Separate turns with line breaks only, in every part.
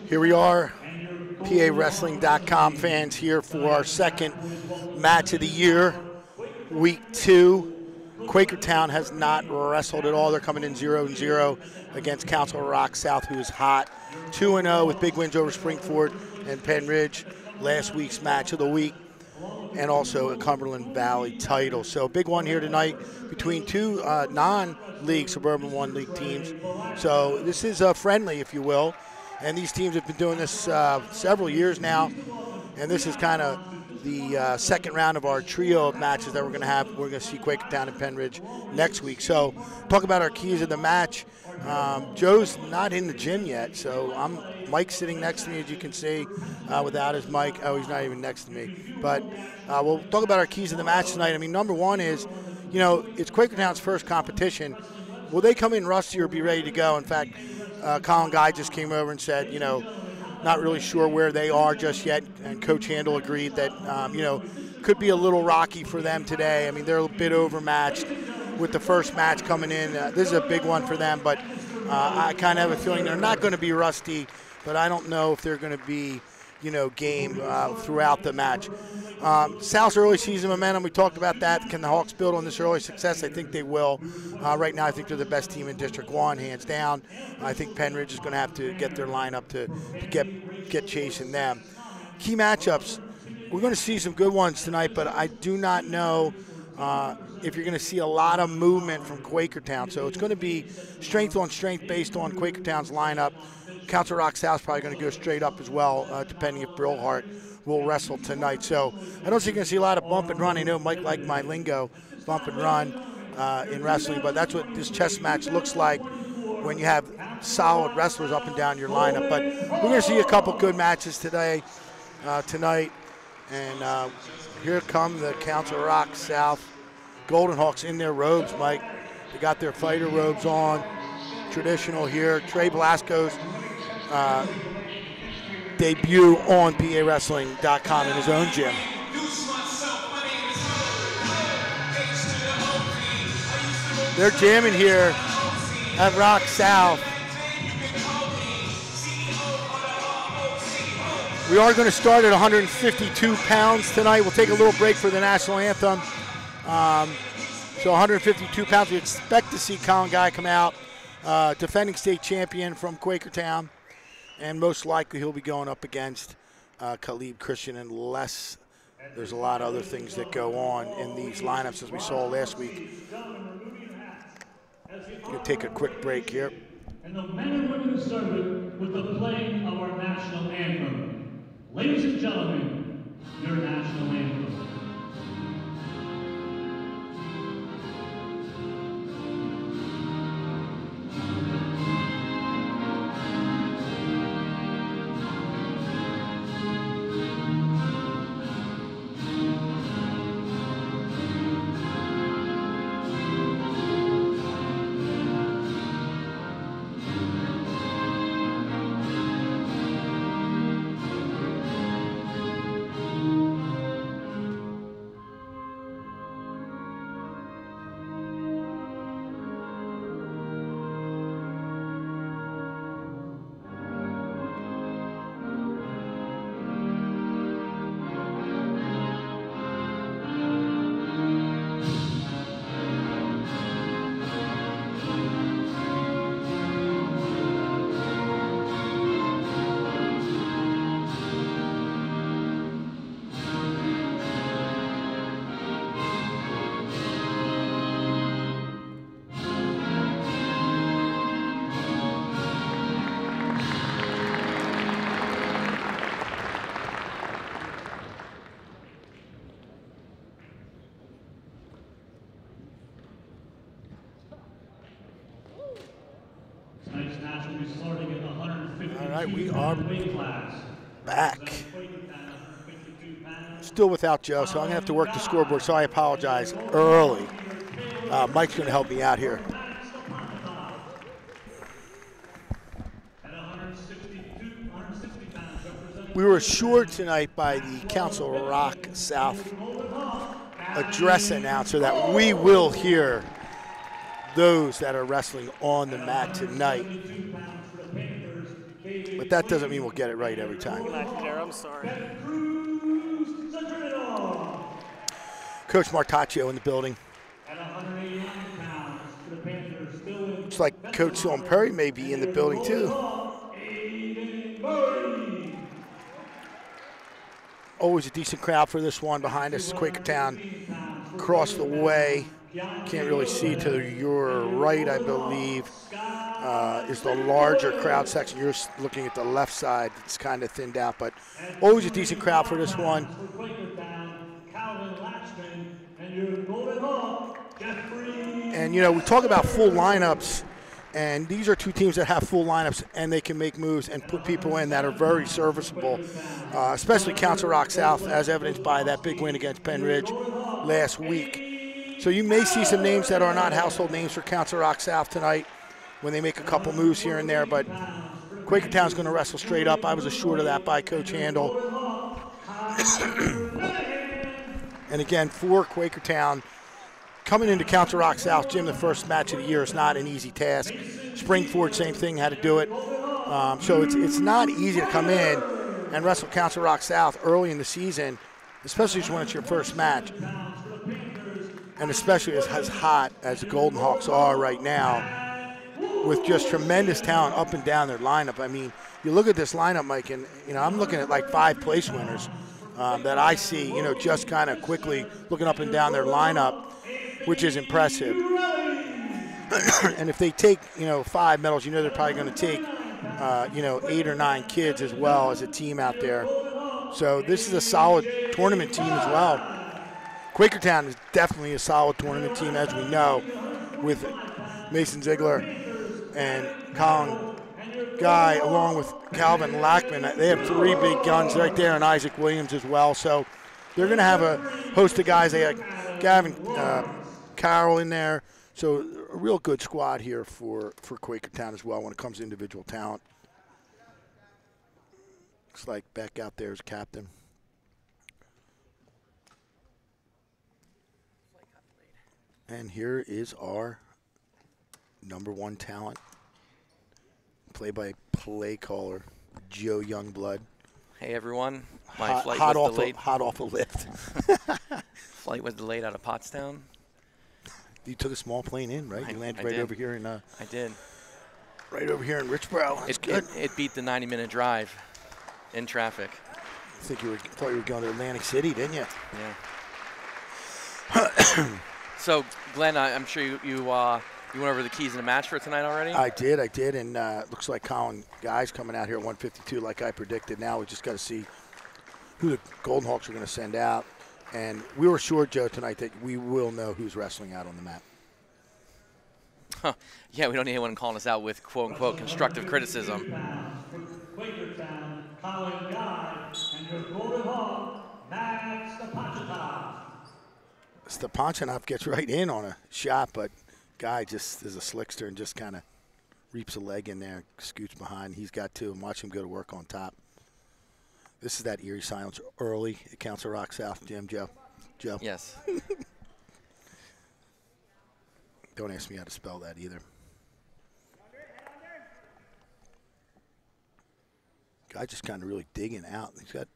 Here we are, PIAWrestling.com fans here for our second match of the year, week 2. Quakertown has not wrestled at all. They're coming in 0-0 against Council Rock South, who is hot. 2-0 with big wins over Springford and Penn Ridge, last week's match of the week, and also a Cumberland Valley title. So big one here tonight between two non-league Suburban One League teams. So this is a friendly, if you will. And these teams have been doing this several years now. And this is kind of the second round of our trio of matches that we're going to have. We're going to see Quakertown and Penn Ridge next week. So talk about our keys of the match. Joe's not in the gym yet, so Mike's sitting next to me, as you can see, without his mic. Oh, he's not even next to me. But we'll talk about our keys of the match tonight. I mean, number one is, you know, it's Quakertown's first competition. Will they come in rusty or be ready to go? In fact, Colin Guy just came over and said, you know, not really sure where they are just yet, and Coach Handel agreed that, you know, could be a little rocky for them today. I mean, they're a bit overmatched with the first match coming in. This is a big one for them, but I kind of have a feeling they're not going to be rusty, but I don't know if they're going to be, you know, game throughout the match. South's early season momentum, we talked about that. Can the Hawks build on this early success? I think they will. Right now, I think they're the best team in District 1, hands down. I think Penn Ridge is going to have to get their lineup to get chasing them. Key matchups, we're going to see some good ones tonight, but I do not know if you're going to see a lot of movement from Quakertown. So it's going to be strength on strength based on Quakertown's lineup. Council Rock South's probably going to go straight up as well, depending if Brillhart will wrestle tonight. So I don't think you're going to see a lot of bump and run. I know Mike liked my lingo, bump and run in wrestling, but that's what this chess match looks like when you have solid wrestlers up and down your lineup. But we're going to see a couple good matches today, tonight. And here come the Council Rock South Golden Hawks in their robes, Mike. They got their fighter robes on, traditional here. Trey Blasco's debut on PIAWrestling.com in his own gym. They're jamming here at Rock South. We are going to start at 152 pounds tonight. We'll take a little break for the national anthem. So 152 pounds. We expect to see Colin Guy come out, defending state champion from Quakertown. And most likely he'll be going up against Khalid Christian, unless there's a lot of other things that go on in these lineups, as we saw last week. We'll take a quick break here.
And the men and women started with the playing of our national anthem. Ladies and gentlemen, your national anthem.
All right, we are back. Still without Joe, so I'm going to have to work the scoreboard, so I apologize early. Mike's going to help me out here. We were assured tonight by the Council Rock South address announcer that we will hear those that are wrestling on the mat tonight. but that doesn't mean we'll get it right every time.
I'm sorry.
Coach Martaccio in the building.
At 189 pounds, the Panthers still in.
Looks like Coach Sean Perry may be in the building too. Always a decent crowd for this one. Behind us, Quakertown across the way. Can't really see to your right, I believe, is the larger crowd section. You're looking at the left side. It's kind of thinned out, but always a decent crowd for this one. And, you know, we talk about full lineups, and these are two teams that have full lineups, and they can make moves and put people in that are very serviceable, especially Council Rock South, as evidenced by that big win against Penn Ridge last week. So you may see some names that are not household names for Council Rock South tonight when they make a couple moves here and there, but Quakertown's going to wrestle straight up. I was assured of that by Coach Handel. And again, for Quakertown, coming into Council Rock South, Jim, the first match of the year is not an easy task. Springford, same thing, had to do it. So it's not easy to come in and wrestle Council Rock South early in the season, especially when it's your first match. And especially as hot as the Golden Hawks are right now, with just tremendous talent up and down their lineup. I mean, you look at this lineup, Mike, and, you know, I'm looking at like 5 place winners that I see, you know, just kind of quickly looking up and down their lineup, which is impressive. And if they take, you know, 5 medals, you know they're probably going to take, you know, 8 or 9 kids as well as a team out there. So this is a solid tournament team as well. Quakertown is definitely a solid tournament team, as we know, with Mason Ziegler and Colin Guy, along with Calvin Lackman. They have 3 big guns right there, and Isaac Williams as well. So they're going to have a host of guys. They got Gavin Carroll in there. So a real good squad here for Quakertown as well when it comes to individual talent. Looks like Beck out there is captain. And here is our #1 talent, play-by-play caller, Joe Youngblood.
Hey, everyone. My flight was delayed.
Hot off a lift.
Flight was delayed out of Pottstown.
You took a small plane in, right? You landed
did.
over here in.
I did.
Right over here in Richboro. That's good.
It beat the 90-minute drive in traffic.
I think thought you were going to Atlantic City, didn't you?
Yeah. So, Glenn, I'm sure you went over the keys in the match for tonight already?
I did, and looks like Colin Guy's coming out here at 152 like I predicted. Now we just got to see who the Golden Hawks are going to send out. And we were sure, Joe, tonight that we will know who's wrestling out on the mat.
Huh. Yeah, we don't need anyone calling us out with quote-unquote constructive criticism.
Quakertown, Colin Guy, and your Golden Hawk, Max
Stepanchanov gets right in on a shot, but Guy just is a slickster and just kind of reaps a leg in there, scoots behind. He's got 2, and watch him go to work on top. This is that eerie silence early at Council Rock South, Jim. Joe?
Yes.
Don't ask me how to spell that either. Guy just kind of really digging out. He's got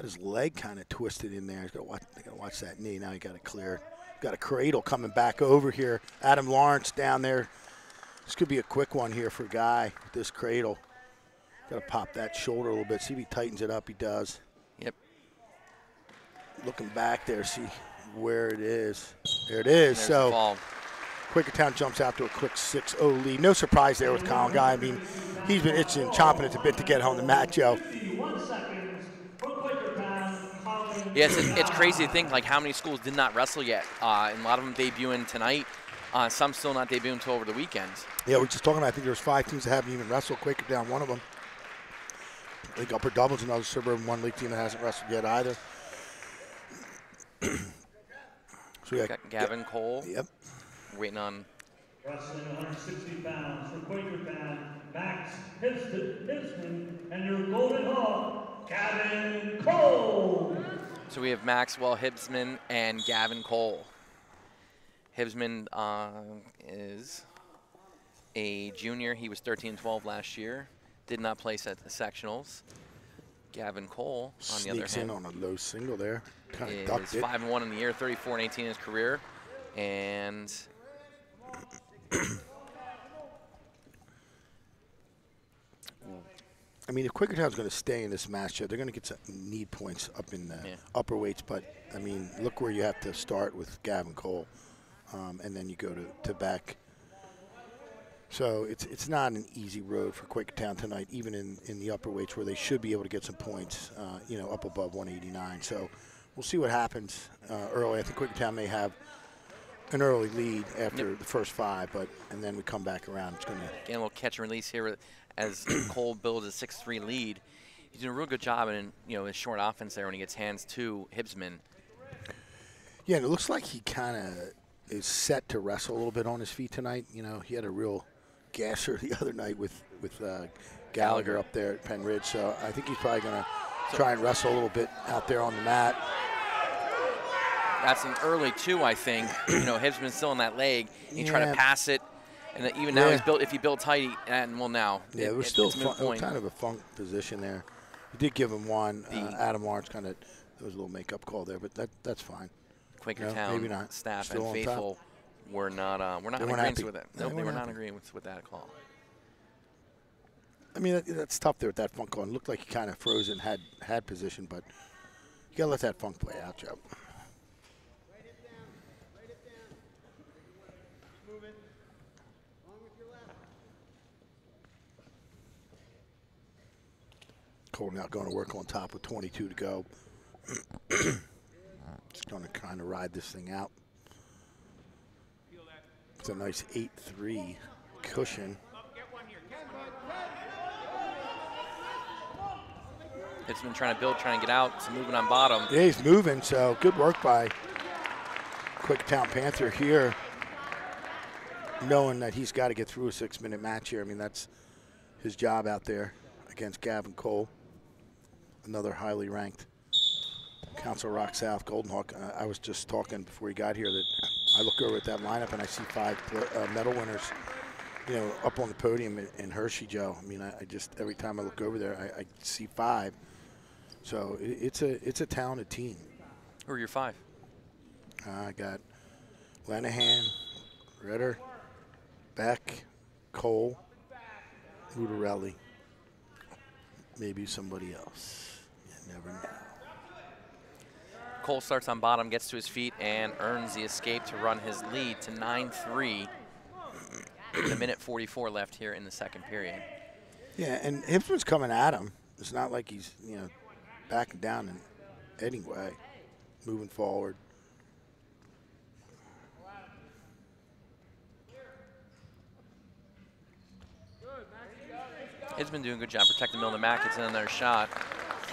his leg kind of twisted in there. He's got to watch that knee. Now he got it cleared. Got a cradle coming back over here. Adam Lawrence down there. This could be a quick one here for Guy with this cradle. Got to pop that shoulder a little bit. See if he tightens it up. He does.
Yep.
Looking back there, see where it is. There it is.
There's
so
the ball.
Quakertown jumps out to a quick 6-0 lead. No surprise there with Colin Guy. I mean, he's been itching, chomping at the bit to get home the mat, Joe.
Yes, it's crazy to think like how many schools did not wrestle yet, and a lot of them debuting tonight. Some still not debuting until over the weekend.
Yeah, we're just talking about, I think there's 5 teams that haven't even wrestled. Quakertown, one of them. I think Upper Dublin's another Suburban One League team that hasn't wrestled yet either. So we
got Gavin Cole.
Yep.
Waiting on.
Wrestling 160 pounds for Quakertown, Max Hibsman, and your Golden Hawk, Gavin Cole.
So we have Maxwell Hibsman and Gavin Cole. Hibsman is a junior. He was 13-12 last year. did not place at the sectionals. Gavin Cole, on the other hand,
sneaks in on a low single there. Kind of ducked it.
5-1 in the year, 34-18 in his career, and
I mean, if Quakertown's going to stay in this matchup, they're going to get some need points up in the upper weights. But I mean, look where you have to start with Gavin Cole, and then you go to back. So it's not an easy road for Quakertown tonight, even in the upper weights where they should be able to get some points, up above 189. So we'll see what happens early. I think Quakertown may have an early lead after the first 5, and then we come back around. It's going to
again a little catch and release here as Cole builds a 6-3 lead. He's doing a real good job in his short offense there when he gets hands to Hibsman.
Yeah, and it looks like he kind of is set to wrestle a little bit on his feet tonight. He had a real gasser the other night with Gallagher up there at Penn Ridge, so I think he's probably going to try and wrestle a little bit out there on the mat.
That's an early 2, I think. Hibsman's still in that leg. He tried to pass it, and even now he's built. If he built tight, now.
Yeah, it was still kind of a funk position there. He did give him one. Adam Lawrence there was a little makeup call there, but that's fine.
Quakertown
maybe not.
Staff
Still
and faithful were not in agreement with it. Nope, they were not in agreement with that call.
I mean, that's tough there with that funk call. It looked like he kind of froze and had position, but you got to let that funk play out, Joe. Cole now going to work on top with 22 to go. Just going to kind of ride this thing out. It's a nice 8-3 cushion.
It's been trying to get out. It's moving on bottom.
Yeah, he's moving, so good work by Quakertown Panther here, knowing that he's got to get through a 6-minute match here. I mean, that's his job out there against Gavin Cole, another highly ranked Council Rock South Golden Hawk. I was just talking before he got here that I look over at that lineup and I see 5 medal winners, up on the podium in Hershey, Joe. I mean, I just every time I look over there, I see 5. So it's a talented team.
Who are your 5?
I got Lenahan, Ritter, Beck, Cole, Mutarelli, maybe somebody else. You never know.
Cole starts on bottom, gets to his feet, and earns the escape to run his lead to 9-3. With a minute 44 left here in the second period.
Yeah, and Hibsman's coming at him. It's not like he's, backing down in any way, moving forward.
Hibsman doing a good job protecting the middle of the mat, gets in another shot.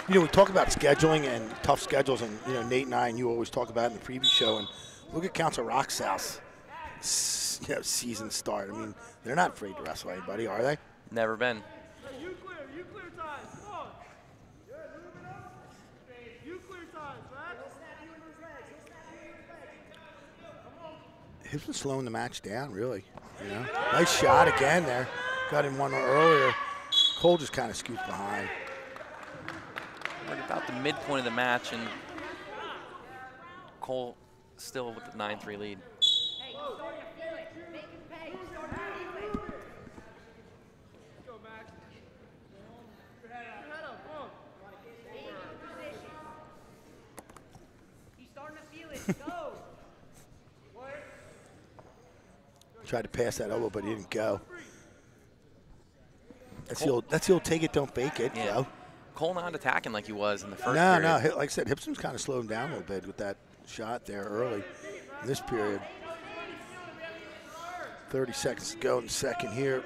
We talk about scheduling and tough schedules, and Nate and I, and you always talk about it in the preview show. And look at Council Rock South season start. I mean, they're not afraid to wrestle anybody, are they?
Never been.
Hey, you clear time. Come on. You clear time, man.
He's been slowing the match down, really. Nice shot again there. Got him one earlier. Cole just kind of scoots behind.
We're at about the midpoint of the match, and Cole still with the 9-3 lead.
Tried to pass that elbow, but he didn't go. That's the old take it, don't fake it.
Yeah. Cole not attacking like he was in the first
period. No, like I said, Hibsman's kind of slowed him down a little bit with that shot there early in this period. 30 seconds to go in the second here.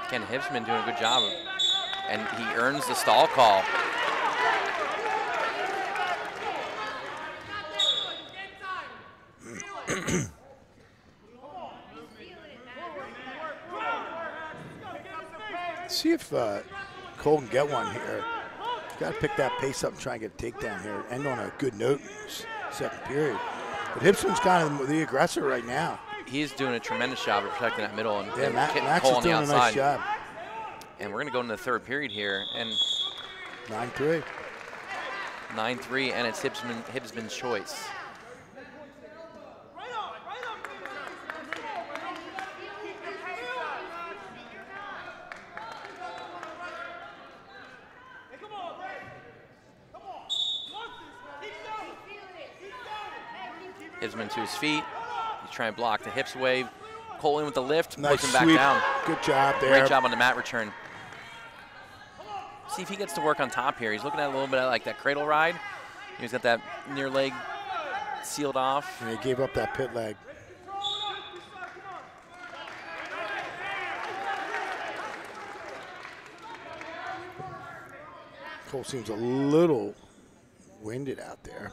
Again, Hibsman doing a good job, and he earns the stall call.
See if Cole can get one here. He's got to pick that pace up and try and get a takedown here. End on a good note in this second period. But Hibsman's kind of the aggressor right now.
He's doing a tremendous job of protecting that middle and
Max
Cole
is
on the
doing
outside.
a nice job.
And we're going to go into the third period here. And
9-3.
9-3, and it's Hibsman's choice. Hibsman to his feet. He's trying to block the hips away. Cole in with the lift,
Nice
puts him back
sweep.
down.
Good job there.
Great job on the mat return. See if he gets to work on top here. He's looking at a little bit of like that cradle ride. He's got that near leg sealed off.
And he gave up that pit leg. Cole seems a little winded out there.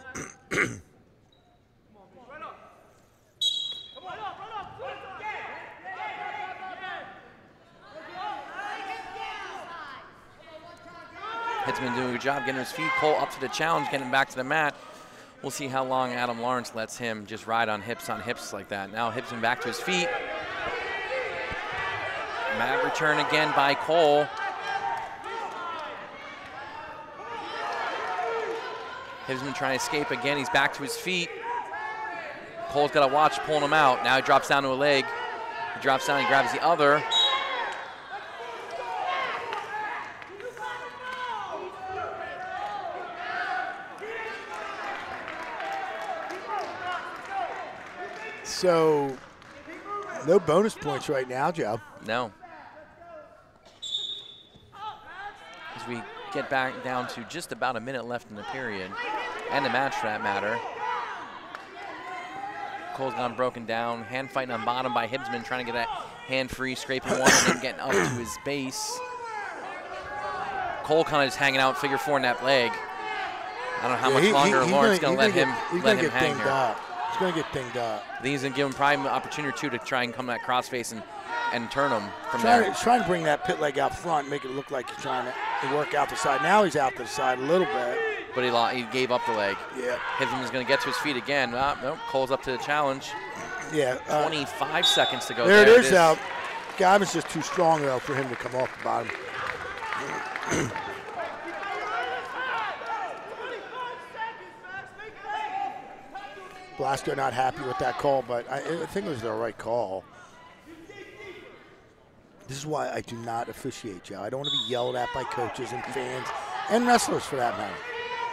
Hibsman doing a good job getting his feet. Cole up to the challenge, getting back to the mat. We'll see how long Adam Lawrence lets him just ride on hips like that. Now Hibsman back to his feet. Mat return again by Cole. Hibsman trying to escape again. He's back to his feet. Cole's got to watch pulling him out. Now he drops down to a leg. He drops down, he grabs the other.
So, no bonus points right now, Joe.
No. As we get back down to just about a minute left in the period, and the match for that matter. Cole's gone broken down. Hand fighting on bottom by Hibsman, trying to get that hand free, scraping one, and then getting up to his base. Cole kind of just hanging out figure four in that leg. I don't know how much longer Lawrence is going to let him hang here.
He's going to get dinged up.
I think he's going to give him probably an opportunity or two to try and come that crossface and turn him from there.
He's trying to bring that pit leg out front, make it look like he's trying to work out the side. Now he's out to the side a little bit.
But he gave up the leg.
Yeah.
Hibsman's going to get to his feet again. Nope, Cole's up to the challenge.
Yeah.
25 seconds to go.
There it is out. Gavin's just too strong, though, for him to come off the bottom. Blasco not happy with that call, but I think it was the right call. This is why I do not officiate, Joe. I don't want to be yelled at by coaches and fans and wrestlers for that matter.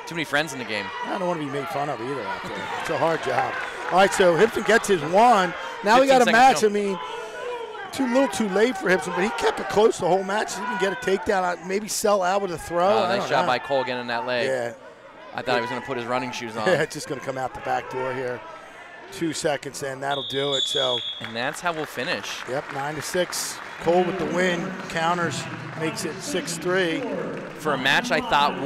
Too many friends in the game.
I don't want to be made fun of either out there. It's a hard job. All right, so Hibson gets his one. Now we got a match. I mean, little too late for Hibson, but he kept it close the whole match. He didn't get a takedown. Maybe sell out with a throw.
Nice job by Cole getting in that leg.
Yeah.
I thought he was going to put his running shoes on.
Yeah, it's just going to come out the back door here. 2 seconds in, that'll do it. So.
And that's how we'll finish.
Yep, 9-6. Cole with the win. Counters, makes it 6-3.
For a match I thought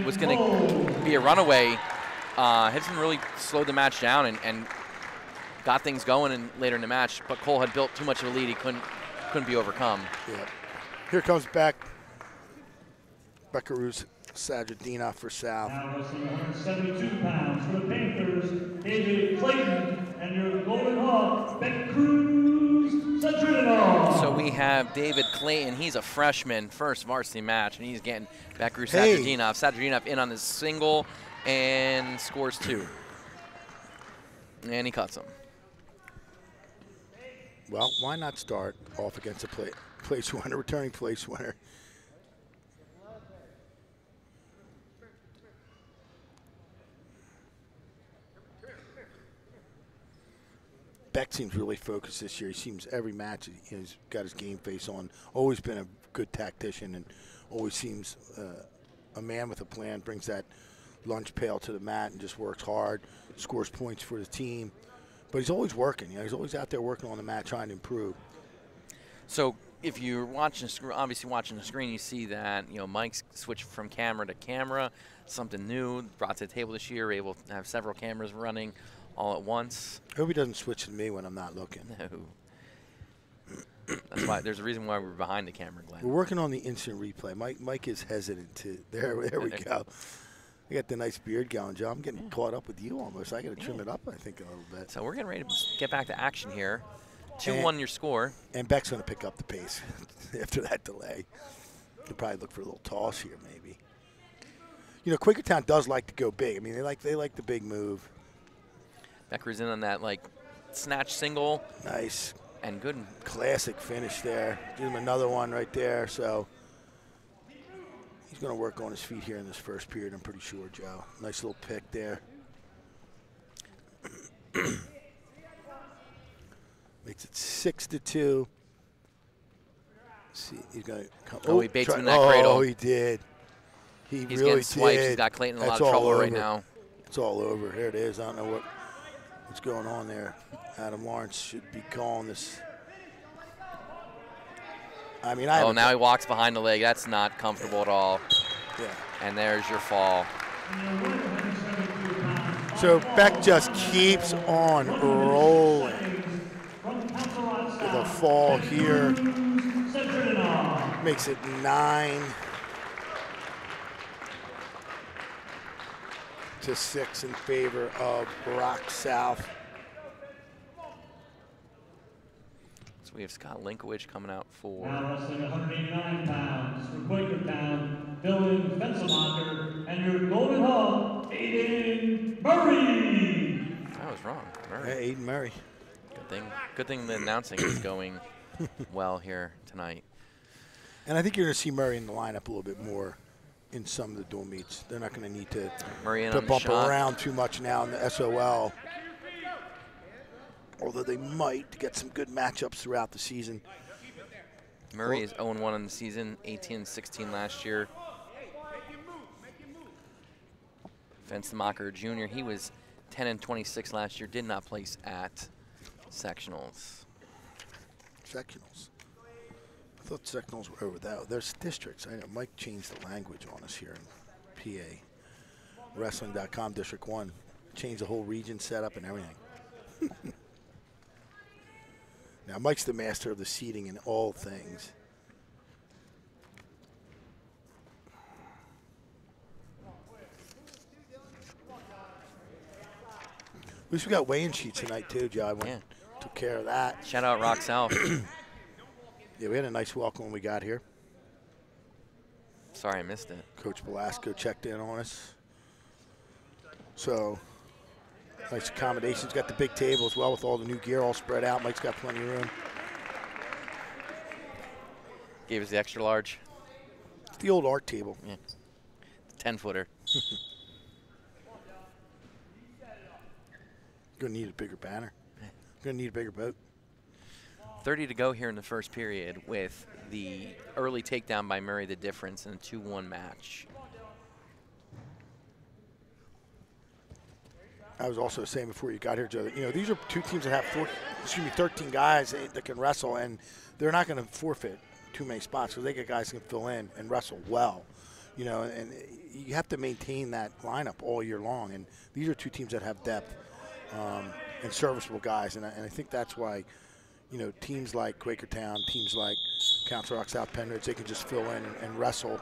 was going to be a runaway, Hibson really slowed the match down and got things going later in the match. But Cole had built too much of a lead. He couldn't be overcome.
Yep. Here comes back Beccaroos Sajadina for South.
Now wrestling 172 pounds for the Panthers, David Clayton, and your Golden Hawk, Beccaroos Sajadina.
So we have David Clayton. He's a freshman, first varsity match, and he's getting Beccaroos Sajadina. Sajadina in on his single and scores 2. And he cuts him.
Well, why not start off against a place winner, returning place winner? Beck seems really focused this year. He seems every match he's got his game face on. Always been a good tactician and always seems a man with a plan, brings that lunch pail to the mat and just works hard, scores points for the team. But he's always working. He's always out there working on the mat, trying to improve.
So if you're obviously watching the screen, you see that Mike's switched from camera to camera, something new brought to the table this year. We're able to have several cameras running all at once.
I hope he doesn't switch to me when I'm not looking.
No. That's why there's a reason why we're behind the camera, Glenn.
We're working on the instant replay. Mike is hesitant to. There we go. I got the nice beard going, Joe. I'm getting caught up with you almost. I got to trim it up, I think, a little bit.
So we're getting ready to get back to action here. 2-1 your score.
And Beck's going to pick up the pace after that delay. He'll probably look for a little toss here, maybe. You know, Quakertown does like to go big. I mean, they like the big move.
Becker's in on that, like, snatch single.
Nice.
And good.
Classic finish there. Give him another one right there. So he's going to work on his feet here in this first period, I'm pretty sure, Joe. Nice little pick there. Makes it 6-2. See, he's going to come.
Oh, he baits him in that cradle.
Oh, he did.
He's
really
getting swipes.
did.
He's got Clayton in a lot
That's
of trouble
all
right
over.
now.
It's all over. Here it is. I don't know what's going on there. Adam Lawrence should be calling this. I mean,
Oh, now he walks behind the leg. That's not comfortable at all.
Yeah.
And there's your fall.
So Beck just keeps on rolling. With a fall here. Makes it 9-6 in favor of Rock South.
So we have Scott Linkowich coming out for.
Now wrestling 189 pounds for Quakertown, Dylan Fenselmacher, and your Golden Hawk, Aiden Murray.
I was wrong. Murray.
Hey, Aiden Murray.
Good thing the announcing is going well here tonight.
And I think you're going to see Murray in the lineup a little bit more in some of the dual meets. They're not going to need to bump around too much now in the SOL. Although they might to get some good matchups throughout the season.
Murray is 0-1 in the season, 18-16 last year. Fenselmacher Jr., he was 10-26 last year, did not place at sectionals.
Sectionals? I thought sectionals were over that. There's districts. I know Mike changed the language on us here in PA. Wrestling.com, District 1. Changed the whole region setup and everything. Now, Mike's the master of the seating in all things. At least we got weighing sheets tonight, too, Joe. I took care of that.
Shout out Rock South.
Yeah, we had a nice welcome when we got here.
Sorry, I missed it.
Coach Belasco checked in on us. So, nice accommodations. Got the big table as well with all the new gear all spread out. Mike's got plenty of room.
Gave us the extra large.
It's the old art table.
Yeah. 10-footer.
Gonna need a bigger banner. Gonna need a bigger boat.
30 to go here in the first period with the early takedown by Murray, the difference in a 2-1 match.
I was also saying before you got here, Joe, that, you know, these are two teams that have 13 guys that can wrestle, and they're not going to forfeit too many spots because they get guys who can fill in and wrestle well. You know, and you have to maintain that lineup all year long, and these are two teams that have depth and serviceable guys, and I think that's why, you know, teams like Quakertown, teams like Council Rock South Penridge, they can just fill in and wrestle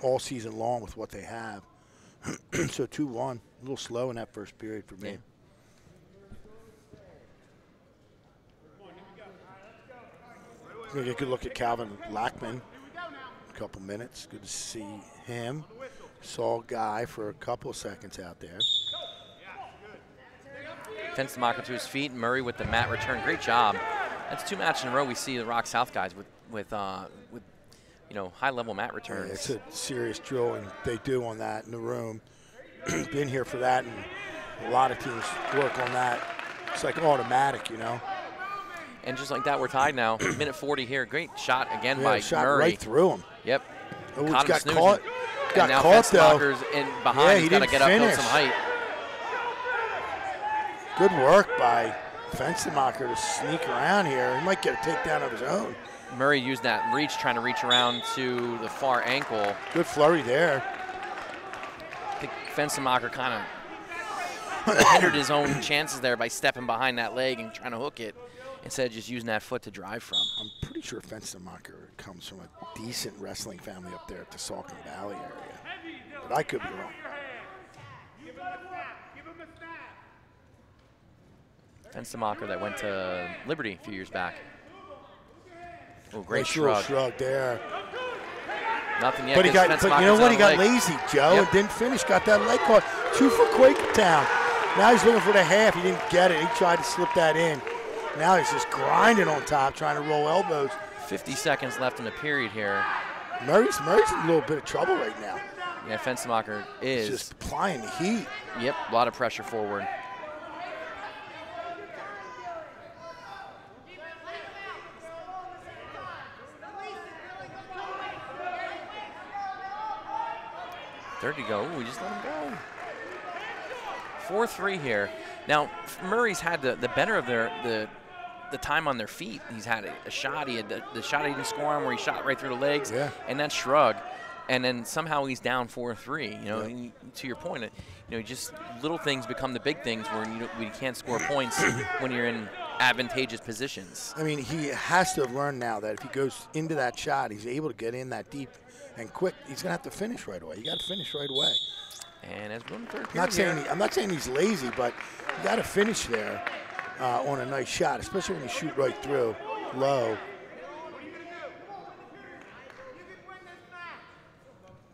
all season long with what they have. So 2-1, a little slow in that first period for me.
Yeah.
We're going to get a good look at Calvin Lackman. A couple minutes. Good to see him. Saw Guy for a couple of seconds out there.
Fenselmacher to his feet. Murray with the mat return. Great job. That's 2 matches in a row we see the Rock South guys with you know, high-level mat returns.
Yeah, it's a serious drill, and they do on that in the room. Been here for that, and a lot of teams work on that. It's like automatic, you know.
And just like that, we're tied now. Minute 40 here. Great shot again by
shot
Murray.
right through him.
Yep.
Oh,
Caught him
got
snoozing.
caught. Got
and now
caught, though.
Fenselmacher's in behind.
Yeah,
He's got to get up, build some height.
Good work by Fenselmacher to sneak around here. He might get a takedown of his own.
Murray used that reach, trying to reach around to the far ankle.
Good flurry there.
I think Fenselmacher kind of hindered his own chances there by stepping behind that leg and trying to hook it instead of just using that foot to drive from.
I'm pretty sure Fenselmacher comes from a decent wrestling family up there at the Saucon Valley area, but I could be wrong.
Fenstermacher that went to Liberty a few years back. Oh, great
Nice
shrug.
shrug there.
Nothing yet.
But he got, but you know what? He got
leg.
lazy, Joe,
Yep.
and didn't finish. Got that leg caught. 2 for Quakertown. Now he's looking for the half. He didn't get it. He tried to slip that in. Now he's just grinding on top, trying to roll elbows.
50 seconds left in the period here.
Murray's in a little bit of trouble right now.
Yeah, Fenstermacher is.
He's just applying the heat.
Yep, a lot of pressure forward. Third to go. Ooh, we just let him go. 4-3 here. Now, Murray's had the better of the time on their feet. He's had a shot. He had the shot he didn't score on where he shot right through the legs.
Yeah.
And that shrug. And then somehow he's down 4-3. You know,
Yeah.
and to your point, you know, just little things become the big things where we can't score points when you're in advantageous positions.
I mean, he has to have learned now that if he goes into that shot, he's able to get in that deep and quick. He's going to have to finish right away. You got to finish right away.
And as we're in the third period
I'm not saying he's lazy, but you got to finish there on a nice shot, especially when you shoot right through low.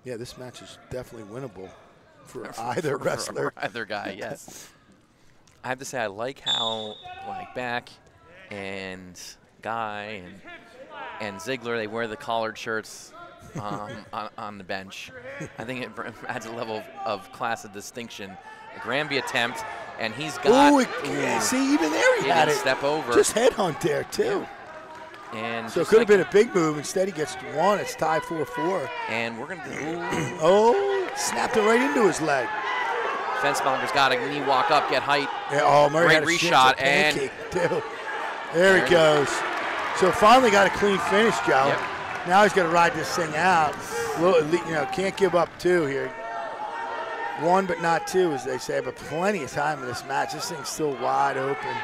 Yeah, this match is definitely winnable for either wrestler.
For either guy, yes. I have to say, I like how Back and Guy and Ziegler, they wear the collared shirts on the bench. I think it adds a level of class and distinction. A Granby attempt, and he's got.
See, even there he had it.
Step over.
Just headhunt there too.
And
so it could have been a big move. Instead, he gets one. It's tied 4-4.
And we're gonna.
Oh, snapped it right into his leg.
Fenstermacher's got a knee walk up, get height.
Yeah, oh, Murray
great
had a
reshot, and
too. There he goes. So finally got a clean finish, Joe.
Yep.
Now he's going to ride this thing out. Can't give up 2 here. 1 but not 2, as they say, but plenty of time in this match. This thing's still wide open.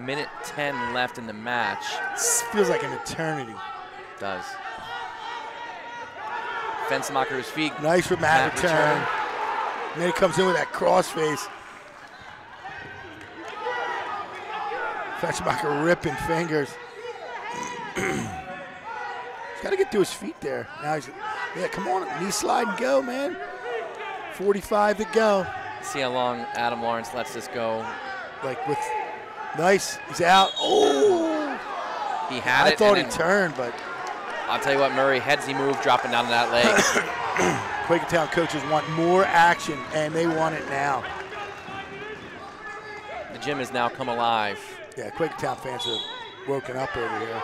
Minute 10 left in the match.
This feels like an eternity.
It does. Fenstermacher's feet.
Nice for Matt return. And then he comes in with that crossface. Fenstermacher ripping fingers. He's got to get to his feet there. Now yeah, come on, knee slide and go, man. 45 to go.
See how long Adam Lawrence lets this go.
Nice, he's out. Oh!
He had
it. I thought he turned, but.
I'll tell you what, Murray, headsy move, dropping down to that leg.
Quakertown coaches want more action, and they want it now.
The gym has now come alive.
Yeah, Quakertown fans are woken up over here.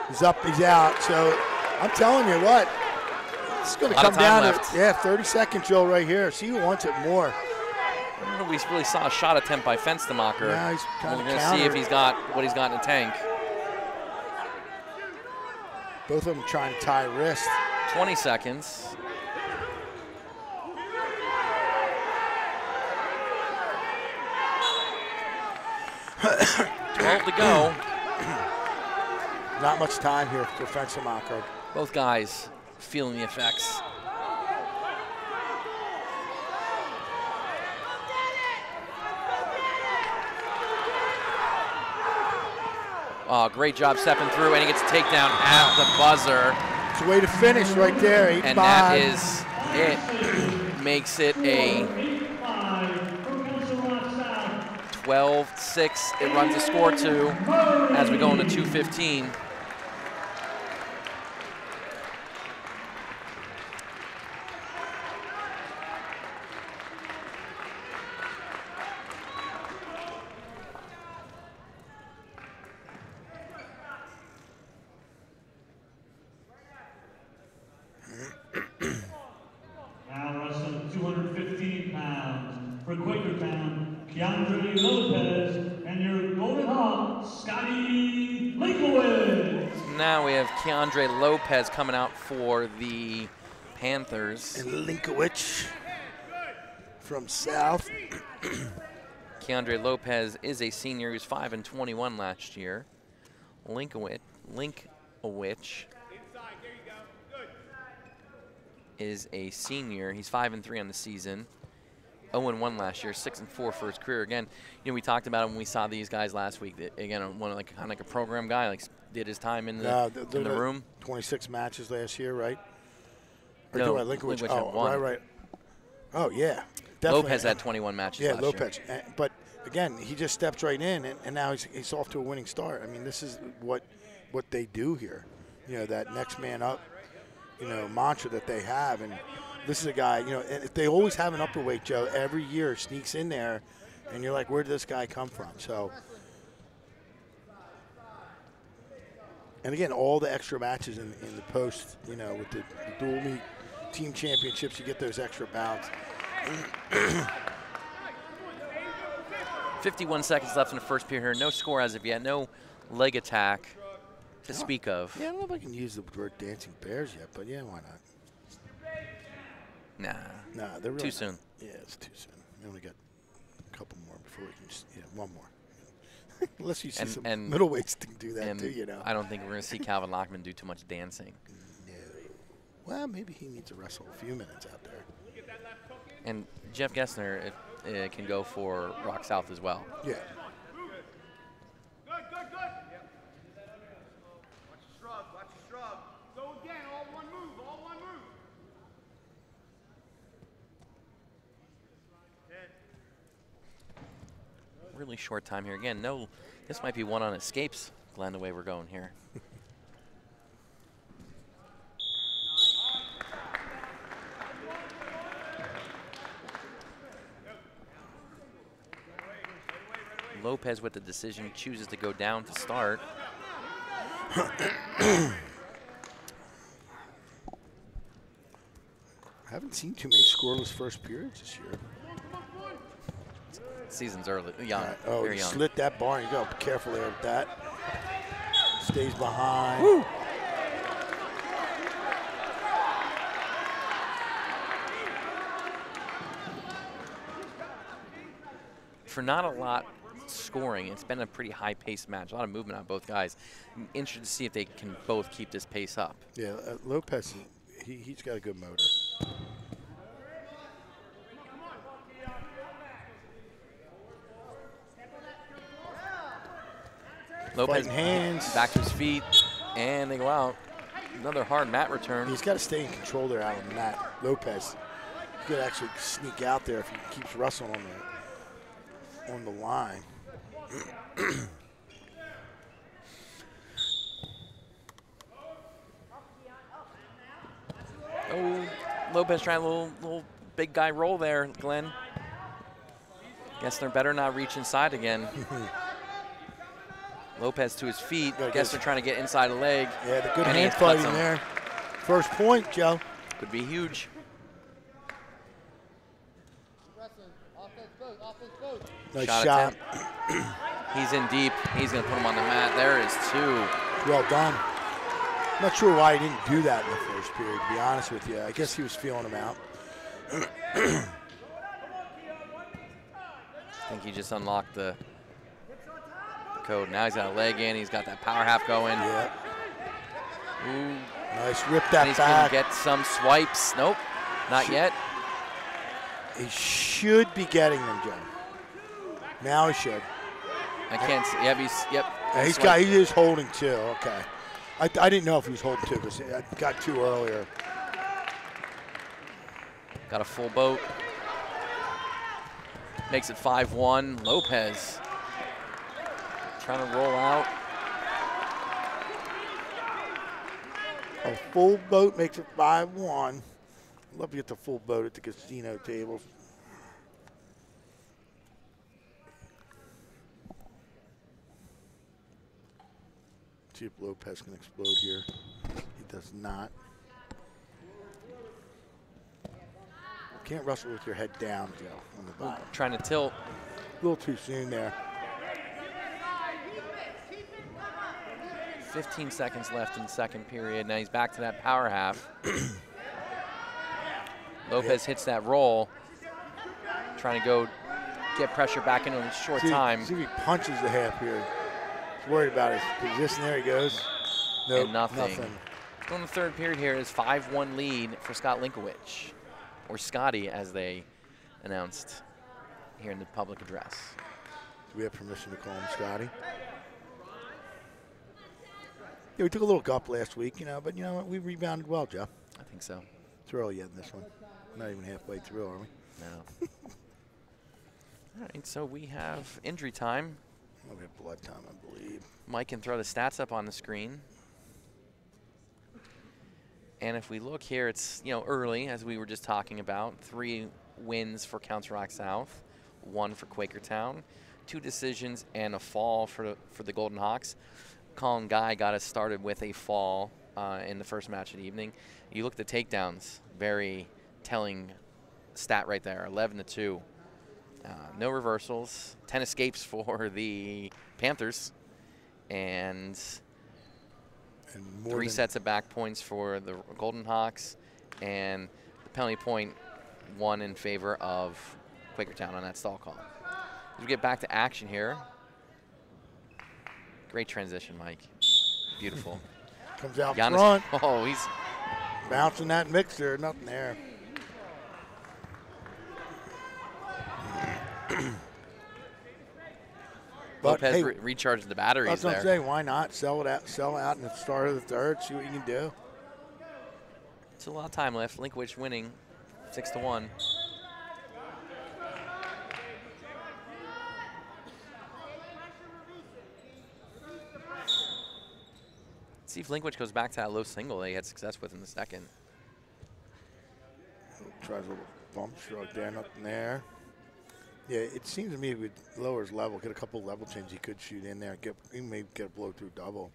He's up, he's out. So I'm telling you what, it's going to come down to 30 seconds, Joe, right here. See who wants it more.
I don't know if we really saw a shot attempt by Fenstermacher.
Yeah, he's kind
We're
of
going to see if he's got what he's got in the tank.
Both of them trying to tie wrist.
20 seconds. $12 to go.
Not much time here for Fenstermacher.
Both guys feeling the effects. Oh, great job stepping through, and he gets a takedown at the buzzer.
It's a way to finish right there, 8-5.
And that is it. Makes it a 12-6. It runs a score to as we go into 2:15.
Now wrestling 215 pounds for Quakertown, Lopez, and your Golden Hawk, Scotty Linkowitz.
Now we have Keandre Lopez coming out for the Panthers.
And Linkowitz from South.
Keandre Lopez is a senior. He was 5-21 last year. Linkowitz is a senior. He's 5-3 on the season. 0-1 last year, 6-4 for his career. Again, you know, we talked about it when we saw these guys last week. That, again, one like kind of like a program guy, like did his time in the room.
26 matches last year, right? Or
No,
Linkowich.
Linkowich
Oh,
had 1.
right. Oh, yeah. Definitely.
Lopez had 21 matches
yeah,
last
Lopez.
year.
But, again, he just steps right in, and now he's off to a winning start. I mean, this is what they do here. You know, that next man up, you know, mantra that they have. And this is a guy, you know, and they always have an upperweight, Joe, every year sneaks in there, and you're like, where did this guy come from? So, and again, all the extra matches in the post, you know, with the dual meet team championships, you get those extra bouts.
51 seconds left in the first period here. No score as of yet. No leg attack to speak of.
Yeah, I don't know if I can use the word dancing bears yet, but yeah, why not? Nah, they're really
too soon.
Yeah, it's too soon. We only got a couple more before we can just, one more. Unless you see some middleweights do that too, you know.
I don't think we're going to see Calvin Lockman do too much dancing.
No. Well, maybe he needs to wrestle a few minutes out there.
And Jeff Gessner can go for Rock South as well.
Yeah.
Good. Watch your shrug. Go again, all one move.
Really short time here. Again, this might be one on escapes, Glenn, the way we're going here. Lopez with the decision, chooses to go down to start.
I haven't seen too many scoreless first periods this year.
Season's early, young,
Oh,
very
he
young.
slit that bar. You got to be careful there with that. Stays behind.
Woo. For not a lot scoring, it's been a pretty high-paced match. A lot of movement on both guys. I'm interested to see if they can both keep this pace up.
Yeah, Lopez, he's got a good motor.
Lopez
hands.
back to his feet, and they go out. Another hard mat return.
He's got to stay in control there out on the mat. Lopez, he could actually sneak out there if he keeps wrestling on the line.
Oh, Lopez trying a little big guy roll there, Glenn. Gessner better not reach inside again. Lopez to his feet. Gessner trying to get inside a leg.
Yeah, the good
And
hand
he cuts
fighting
him.
there. First point, Joe.
Could be huge.
Nice
Shot
shot.
attempt. He's in deep. He's going to put him on the mat. There is 2.
Well done. I'm not sure why he didn't do that in the first period, to be honest with you. I guess he was feeling him out.
I think he just unlocked the code. Now he's got a leg in. He's got that power half going.
Yeah.
Ooh.
Nice. Rip
And
that
he's going
back.
to get some swipes. Nope, not yet.
He should be getting them, Joe. Now he should.
I can't see. Yep,
He is holding 2. Okay. I didn't know if he was holding 2 because I got 2 earlier.
Got a full boat. Makes it 5-1. Lopez trying to roll out.
A full boat makes it 5-1. Love to get the full boat at the casino tables. See if Lopez can explode here. He does not. Can't wrestle with your head down, Joe, on the bottom.
Trying to tilt.
A little too soon there.
15 seconds left in the second period. Now he's back to that power half. Lopez hits that roll. Trying to go get pressure back into a short time.
See if he punches the half here. He's worried about his position. There he goes. Nope,
And nothing. Still in the third period here is 5-1 lead for Scott Linkowich, or Scotty as they announced here in the public address.
Do we have permission to call him Scotty? Yeah, we took a little gup last week, you know, but you know what? We rebounded well, Joe.
I think so.
It's early yet in this one. We're not even halfway through, are we?
No. All right, so we have injury time.
We have blood time, I believe.
Mike can throw the stats up on the screen. And if we look here, it's, you know, early, as we were just talking about. 3 wins for Council Rock South, 1 for Quakertown, 2 decisions and a fall for the Golden Hawks. Colin Guy got us started with a fall in the first match of the evening. You look at the takedowns, very telling stat right there, 11-2. No reversals, 10 escapes for the Panthers, and 3 sets of back points for the Golden Hawks, and the penalty point 1 in favor of Quakertown on that stall call. As we get back to action here, great transition, Mike. Beautiful.
Comes out
Giannis,
front.
Oh, he's
bouncing that mixer, nothing there.
Lopez
hey,
recharged the batteries
that's
there.
what I'm saying. Why not sell it out in the start of the third? See what you can do.
It's a lot of time left. Linkwich winning 6-1. See if Linkwich goes back to that low single that he had success with in the second.
Tries a little bump stroke there, nothing there. Yeah, it seems to me with lowers level, get a couple level changes he could shoot in there. He may get a blow through double.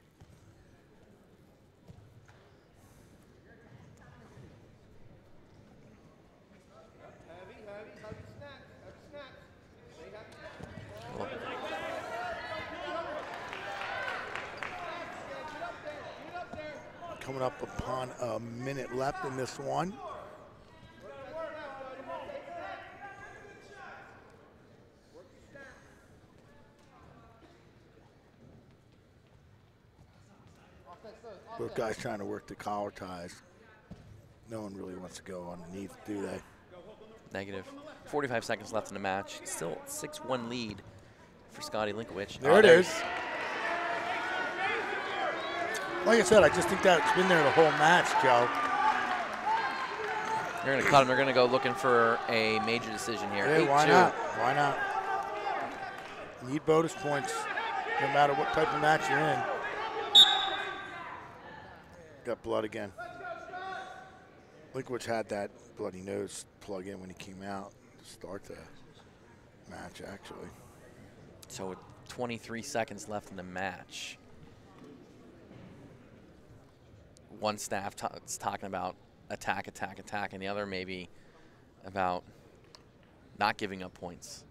Coming up upon a minute left in this one. Both guys trying to work the collar ties. No one really wants to go underneath, do they?
Negative. 45 seconds left in the match. Still 6-1 lead for Scotty Linkwich.
There it is. Like I said, I just think that's been there the whole match, Joe.
They're going to cut him. They're going to go looking for a major decision here.
Hey, why not? Why not? You need bonus points no matter what type of match you're in. Got blood again. Linkwich had that bloody nose plug in when he came out to start the match, actually.
So with 23 seconds left in the match, one staff is talking about attack, attack, attack, and the other maybe about not giving up points.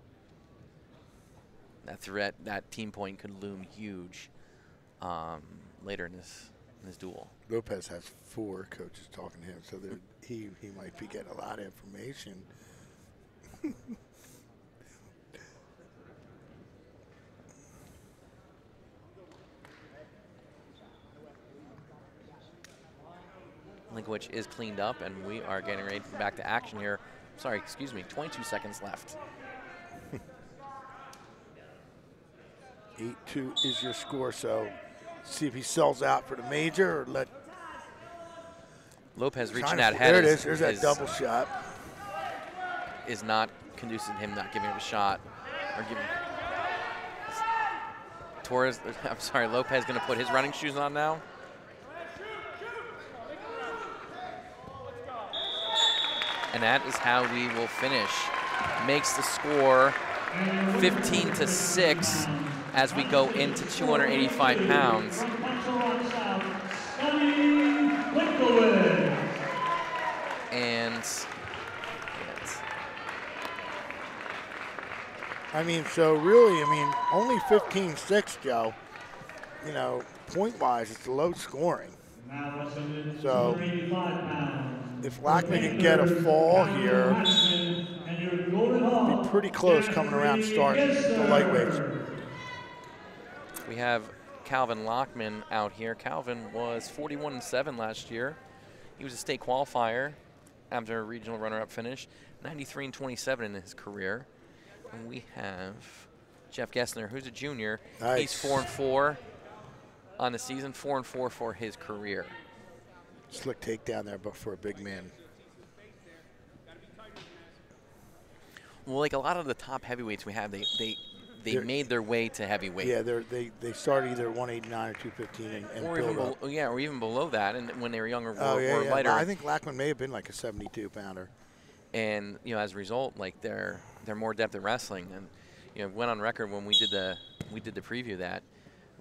That threat, that team point could loom huge later in this duel.
Lopez has 4 coaches talking to him, so he might be getting a lot of information.
Linkwich is cleaned up, and we are getting ready back to action here. Sorry, excuse me, 22 seconds left.
8-2 is your score, so see if he sells out for the major or let
Lopez reaching that head.
There it is. There's that double shot.
Is not conducive to him not giving him a shot or giving. Torres, I'm sorry, Lopez going to put his running shoes on now. And that is how we will finish. Makes the score 15-6 as we go into 285 pounds. And
I mean, so really, only 15-6, Joe. You know, point-wise, it's low scoring. So if Lackman can get a fall here, it'll be pretty close coming around starting the lightweights.
We have Calvin Lockman out here. Calvin was 41-7 last year. He was a state qualifier after a regional runner-up finish. 93 and 27 in his career. And we have Jeff Gessner, who's a junior.
Nice.
He's 4-4 on the season, 4-4 for his career.
Slick takedown there, but for a big man.
Well, like a lot of the top heavyweights we have, they made their way to heavyweight.
Yeah, they start either 189 or 215 and
or
build
even
up.
or even below that, and when they were younger,
Oh,
or
yeah.
lighter.
I think Lackman may have been like a 72-pounder.
And as a result, like they're more adept at wrestling. And went on record when we did the preview that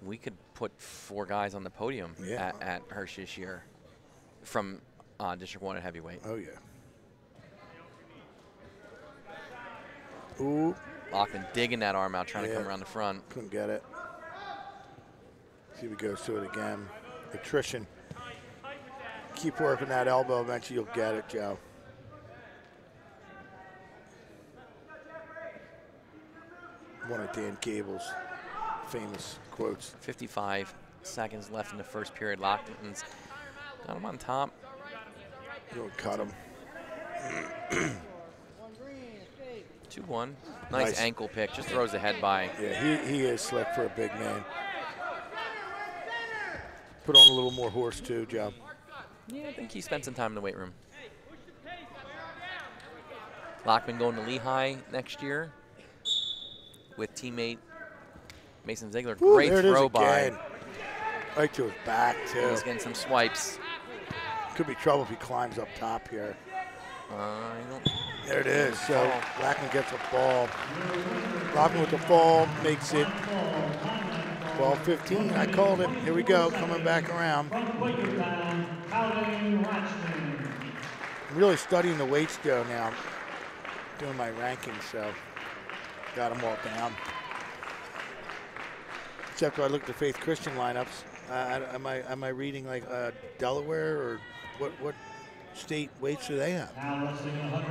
we could put 4 guys on the podium at Hirsch this year from District 1 at heavyweight.
Oh yeah. Ooh.
Lockman digging that arm out, trying to come around the front.
Couldn't get it. See if he goes to it again. Attrition. Keep working that elbow. Eventually you'll get it, Joe. One of Dan Cable's famous quotes.
55 seconds left in the first period. Lockman's got him on top.
You'll cut him.
2-1. Nice ankle pick. Just throws the head by.
Yeah, he is slick for a big man. Put on a little more horse too, Joe.
Yeah, I think he spent some time in the weight room. Lockman going to Lehigh next year with teammate Mason Ziegler.
Ooh,
great throw by.
Right to his back too.
He's getting some swipes.
Could be trouble if he climbs up top here.
I
There it is. So Lackman gets a fall. Lockman with the fall makes it 12-15. I called it. Here we go. Coming back around. I'm really studying the weights, Joe, now. Doing my rankings, so got them all down. Except when I looked at Faith Christian lineups. Am I reading like Delaware or what state weights do they have?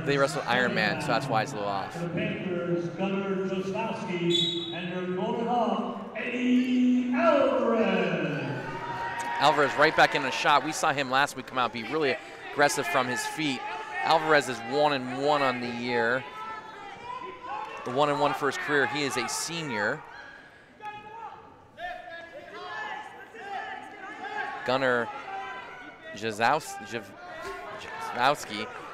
They wrestle Ironman, so that's why it's a little off.
The Panthers, Gunnar Josowski, and their going off, Eddie Alvarez.
Alvarez right back in the shot. We saw him last week come out, be really aggressive from his feet. Alvarez is 1-1 on the year. The 1-1 for his career. He is a senior. Gunnar Jazowski,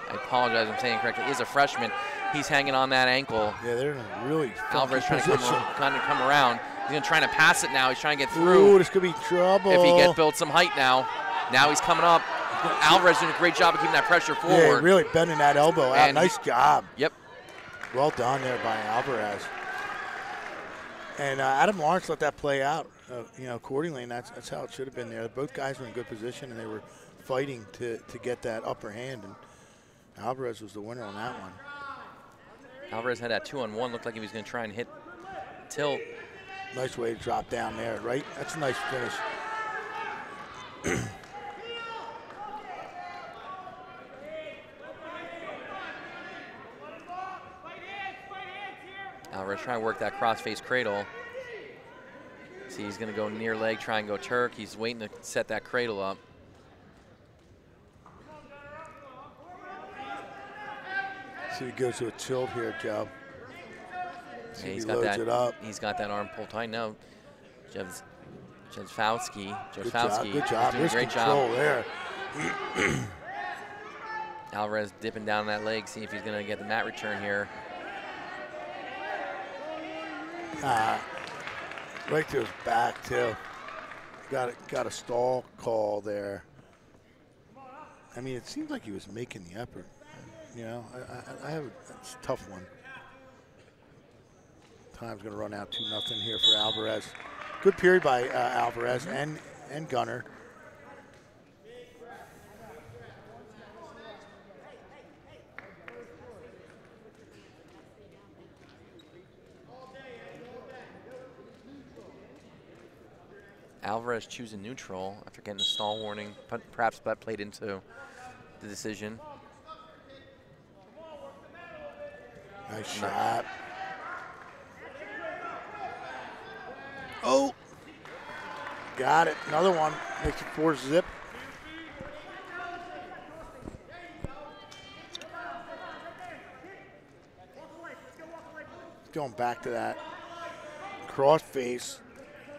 I apologize, I'm saying it correctly, is a freshman. He's hanging on that ankle.
Yeah, they're in a really
Alvarez trying to come around. He's going to try to pass it now. He's trying to get
through.
Ooh,
this could be trouble.
If he build some height now. Now he's coming up. Alvarez doing a great job of keeping that pressure forward.
Yeah, really bending that elbow out. Nice job.
Yep.
Well done there by Alvarez. And Adam Lawrence let that play out, accordingly, and that's how it should have been there. Both guys were in good position, and they were fighting to get that upper hand, and Alvarez was the winner on that one.
Alvarez had that 2-on-1. Looked like he was going to try and hit tilt.
Nice way to drop down there, right? That's a nice finish.
Alvarez trying to work that cross-face cradle. See, he's going to go near leg, try and go Turk. He's waiting to set that cradle up.
See, he goes to a tilt here, Joe.
Yeah,
he loads it up.
He's got that arm pulled tight now. Josowski.
Good job.
Doing
Wrist
a great
control
job
there.
Alvarez dipping down that leg, see if he's going to get the mat return here.
Right to his back too. Got a stall call there. I mean, it seems like he was making the effort. I have it's a tough one. Time's going to run out 2-0 here for Alvarez. Good period by Alvarez and Gunnar.
Alvarez choosing neutral after getting a stall warning. Perhaps that played into the decision.
Nice shot. Oh, got it. Another one. Makes it 4-zip. going back to that cross face.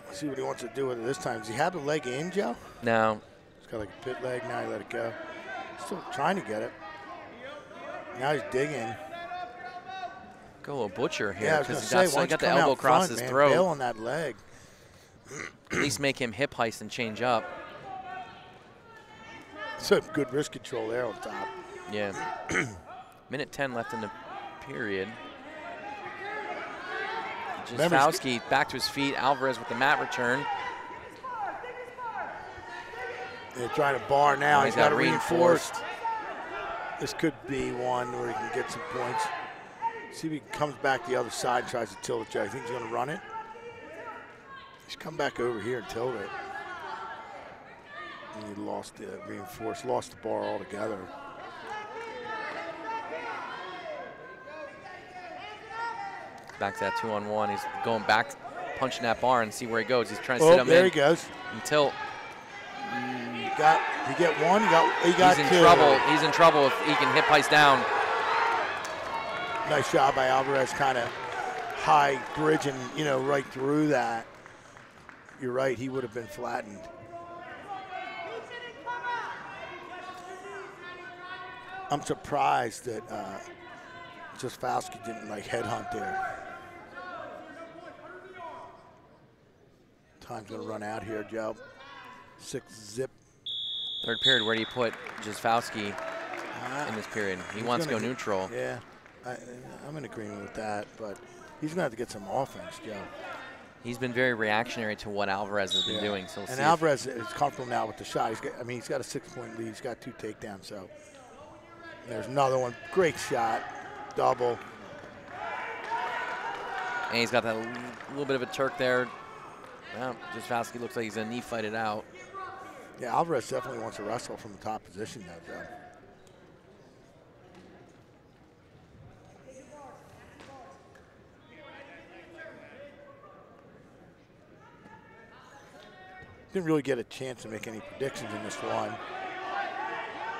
Let's see what he wants to do with it this time. Does he have the leg in, Joe?
No.
He's got like a pit leg. Now he let it go. Still trying to get it. Now he's digging.
Go a little butcher here.
Yeah, I was going to say,
so he got the elbow across his throat.
Bail on that leg.
At least make him hip heist and change up.
Some good wrist control there on top.
Yeah. Minute 10 left in the period. Jasfowski back to his feet. Alvarez with the mat return.
They're trying to bar now. He's got it
reinforced.
This could be one where he can get some points. See if he comes back the other side and tries to tilt it. I think he's going to run it. He's come back over here and tilt it. And he lost the reinforced, lost the bar altogether.
Back to that 2-on-1. He's going back, punching that bar and see where he goes. He's trying to sit him in.
There he goes.
And tilt.
He get one. He got
He's in
two.
trouble. He's in trouble if he can hip heist down.
Nice job by Alvarez, kind of high bridging, right through that. You're right. He would have been flattened. I'm surprised that Jasfowski didn't headhunt there. Time's gonna run out here, Joe. 6-zip.
Third period, where do you put Jasfowski in this period? He wants to go neutral.
Yeah, I'm in agreement with that, but he's gonna have to get some offense, Joe.
He's been very reactionary to what Alvarez has been doing. So
and Alvarez is comfortable now with the shot. He's got a 6-point lead. He's got 2 takedowns. So there's another one. Great shot, double.
And he's got that little bit of a Turk there. Well, Jasfowski looks like he's gonna knee fight it out.
Yeah, Alvarez definitely wants to wrestle from the top position though, Joe. Didn't really get a chance to make any predictions in this one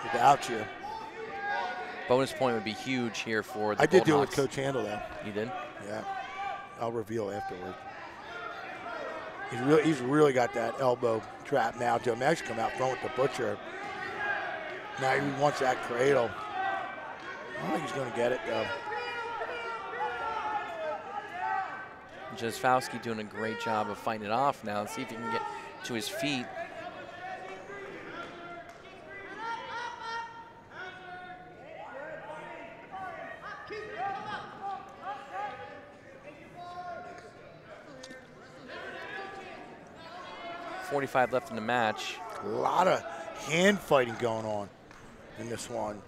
without you.
Bonus point would be huge here for the
I did do it
Golden
with
Hawks.
Coach Handel, though.
You did?
Yeah. I'll reveal afterward. He's really got that elbow trap now. Joe Maggs come out front with the butcher. Now he wants that cradle. I don't think he's going to get it, though.
Jasfowski doing a great job of fighting it off now. Let's see if he can get to his feet. .45 left in the match.
A lot of hand fighting going on in this one.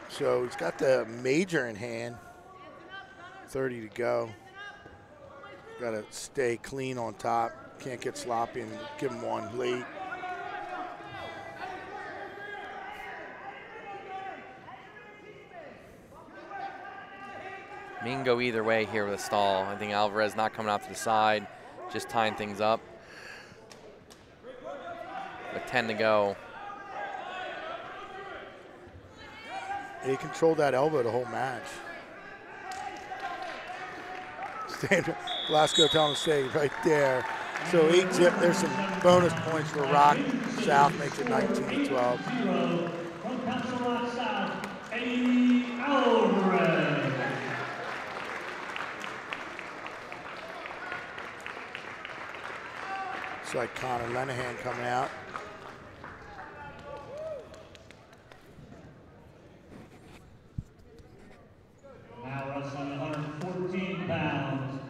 So he's got the major in hand. 30 to go. Got to stay clean on top. Can't get sloppy and give him one late.
He can go either way here with a stall. I think Alvarez not coming out to the side, just tying things up. With 10 to go.
He controlled that elbow the whole match. Glasgow telling him to stay right there. So 8-zip, there's some bonus points for Rock. South makes it 19-12.
From Council Rock South, Eddie Alvarez.
It's like Connor Lenahan coming out.
Now wrestling 114 pounds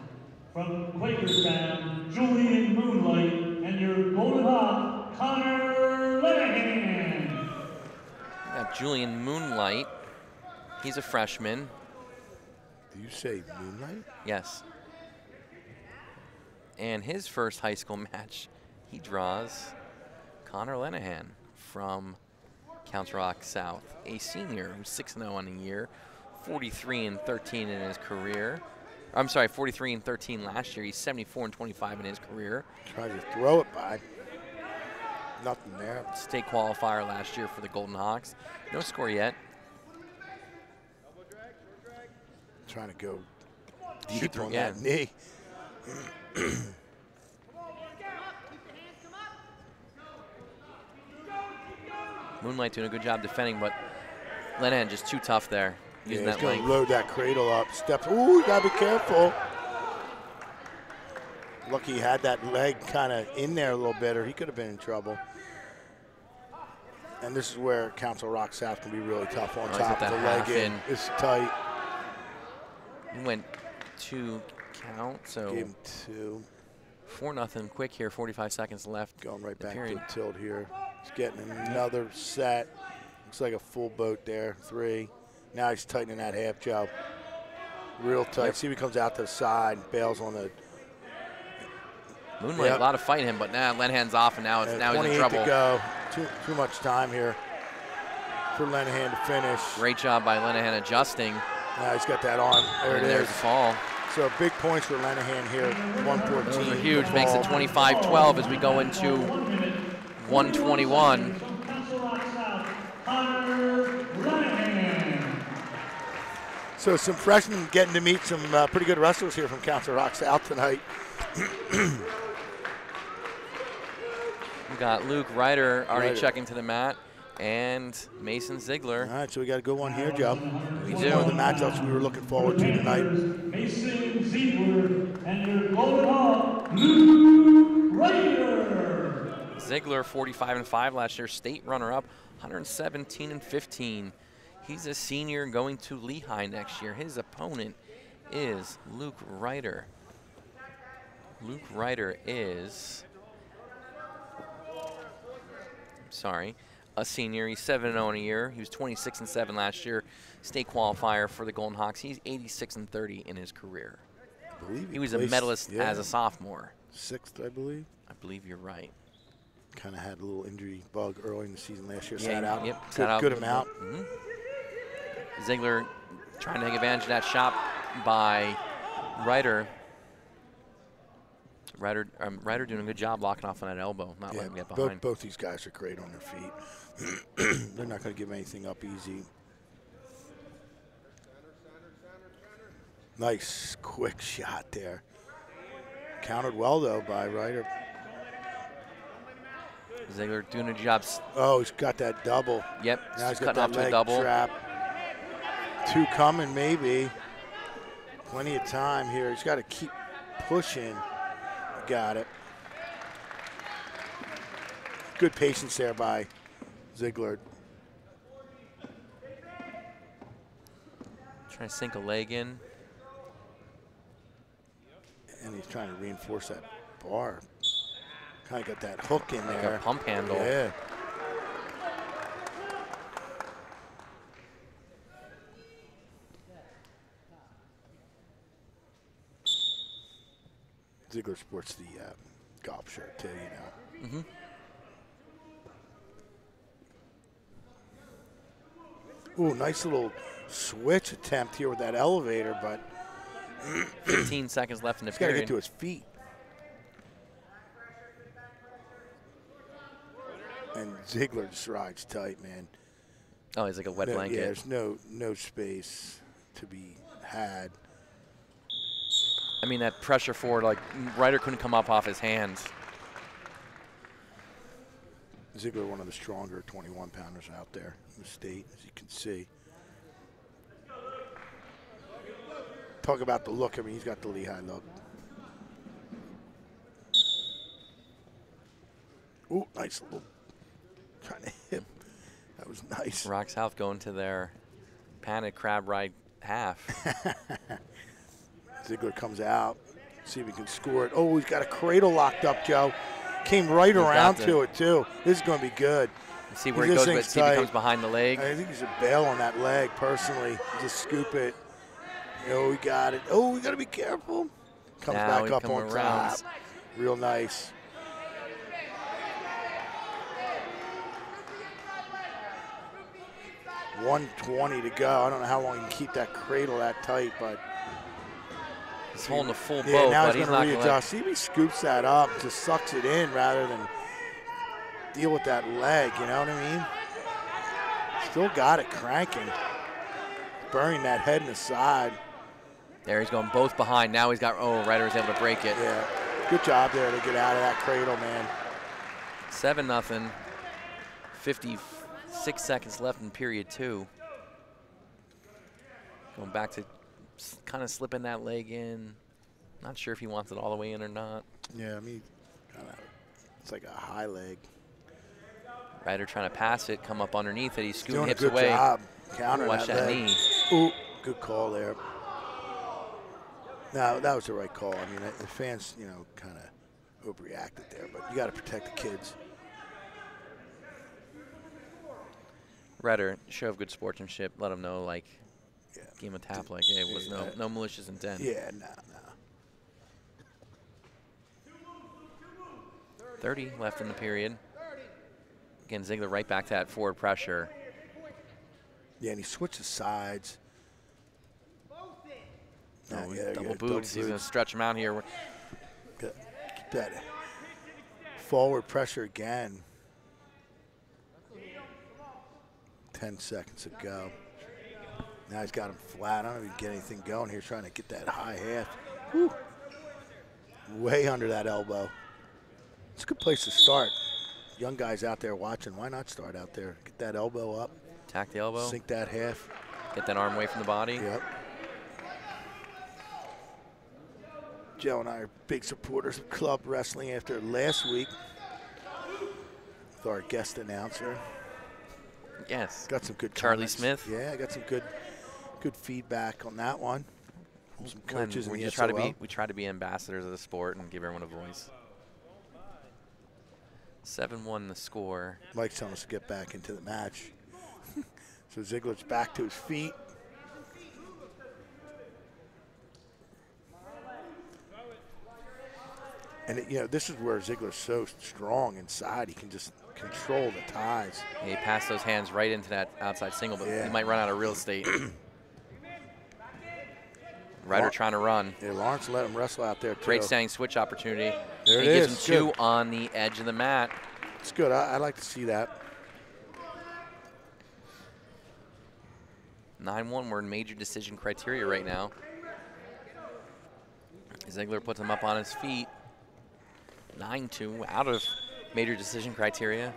from Quakertown, Julian Moonlight, and your Golden Hawk, Connor Lenahan.
We got Julian Moonlight. He's a freshman.
Do you say Moonlight?
Yes. And his first high school match, he draws Connor Lenahan from Council Rock South, a senior who's 6-0 on the year, 43-13 in his career. I'm sorry, 43-13 last year. He's 74-25 in his career.
Tried to throw it by. Nothing there.
State qualifier last year for the Golden Hawks. No score yet.
Trying to go
Shoot
deep
through
on that knee.
Moonlight doing a good job defending, but Lenahan just too tough there.
Yeah,
Using
he's
that
going
length.
to load that cradle up. Steps. Ooh, you got to be careful. Lucky he had that leg kind of in there a little bit, or he could have been in trouble. And this is where Council Rock South can be really tough on top of the leg in. It's tight.
He went 2 count, so
Game 2.
4-0 quick here, 45 seconds left.
Going right back
period.
to tilt here. He's getting another set. Looks like a full boat there, 3. Now he's tightening that half, Joe. Real tight.
Yep.
See if he comes out to the side, bails on the.
Moonlight, a lot of fighting him, but now Lenahan's off, and now he's in trouble.
28 to go. Too much time here for Lenahan to finish.
Great job by Lenahan adjusting.
Now he's got that on. There it is.
There's the fall.
So big points for Lenahan here. 114.
Those are huge. Makes it 25-12 as we go into 121.
So some freshmen getting to meet some pretty good wrestlers here from Council Rock South tonight.
We got Luke Ryder already checking to the mat, and Mason Ziegler.
All right, so we got a good one here, Joe.
We
One
do.
of the matchups we were looking forward to tonight.
Mason Ziegler and your golden hawk, Luke Ryder.
Ziegler 45-5 last year, state runner-up, 117-15. He's a senior going to Lehigh next year. His opponent is Luke Ryder. Luke Ryder is, a senior. He's 7-0 in a year. He was 26-7 last year, state qualifier for the Golden Hawks. He's 86-30 in his career.
I believe
He was a medalist as a sophomore.
6th, I believe.
I believe you're right.
Kind of had a little injury bug early in the season last year.
Yeah,
Sat out.
Yep,
Good,
sat out.
good amount.
Ziegler trying to take advantage of that shot by Ryder. Ryder doing a good job locking off on that elbow, not letting him get behind.
Both these guys are great on their feet. They're not going to give anything up easy. Nice quick shot there. Countered well, though, by Ryder.
Ziegler doing a job.
Oh, he's got that double.
Yep,
Now he's got
cutting
that
off to a
leg
double.
trap. 2 coming, maybe. Plenty of time here. He's got to keep pushing. Got it. Good patience there by Ziegler.
Trying to sink a leg in.
And he's trying to reinforce that bar. Kind of got that hook in
Like
there.
a pump handle.
Yeah. Ziegler sports the golf shirt too, you know. Ooh, nice little switch attempt here with that elevator, but
15 seconds left in the
he's got to
period.
get to his feet. And Ziegler just rides tight, man.
Oh, he's like a wet blanket.
Yeah, there's no space to be had.
I mean, that pressure forward, like Ryder couldn't come up off his hands.
Ziegler, one of the stronger 21-pounders out there in the state, as you can see. Talk about the look. I mean, he's got the Lehigh look. Ooh, nice little trying to hit. That was nice.
Rock South going to their panic crab ride half.
Ziegler comes out. See if he can score it. Oh, he's got a cradle locked up, Joe. Came right around to it, too. This is going to be good.
See where he goes, but see if he comes behind the leg.
I think he should bail on that leg, personally. Just scoop it. Oh, we got it. Oh, we got to be careful. Comes
now
back up on top. Real nice. $120 to go. I don't know how long you can keep that cradle that tight, but
he's holding a full boat,
yeah, now
but
he's going to readjust. See if he scoops that up, just sucks it in rather than deal with that leg, you know what I mean? Still got it cranking. Burying that head in the side.
There he's going both behind. Now he's got, oh, Ryder was able to break it.
Yeah, good job there to get out of that cradle, man.
7-0. 56 seconds left in period 2. Going back to kind of slipping that leg in. Not sure if he wants it all the way in or not.
Yeah, I mean, it's like a high leg.
Ryder trying to pass it, come up underneath it. He's scooting
Doing
hips
a good
away.
job countering
Watch that
leg.
knee.
Ooh, good call there. No, that was the right call. I mean, the fans, you know, kind of overreacted there, but you got to protect the kids.
Ryder, show of good sportsmanship. Let him know, like,
Yeah.
game of tap, like, hey, it was no malicious intent.
Yeah, no.
30 left in the period. Again, Ziegler right back to that forward pressure.
Yeah, and he switches sides.
Oh,
yeah,
double
good.
boots. He's going to stretch him out here.
Keep that forward pressure again. 10 seconds to go. Now he's got him flat. I don't even get anything going here, trying to get that high half. Whew. Way under that elbow. It's a good place to start. Young guys out there watching, why not start out there? Get that elbow up.
Attack the elbow.
Sink that half.
Get that arm away from the body.
Yep. Joe and I are big supporters of club wrestling after last week with our guest announcer.
Yes.
Got some good
Charlie
comments.
Smith.
Yeah, I got some good feedback on that one. From some coaches in the SOL.
We try to be ambassadors of the sport and give everyone a voice. 7-1 the score.
Mike's telling us to get back into the match. So Ziegler's back to his feet. And, you know, this is where Ziegler's so strong inside. He can just control the ties.
Yeah, he passed those hands right into that outside single, but
Yeah.
he might run out of real estate. Ryder trying to run.
Yeah, Lawrence let him wrestle out there, too.
Great standing switch opportunity.
There
he
it
gives
is.
him 2
Good.
on the edge of the mat.
It's good. I like to see that.
9-1, we're in major decision criteria right now. Ziegler puts him up on his feet. 9-2, out of major decision criteria.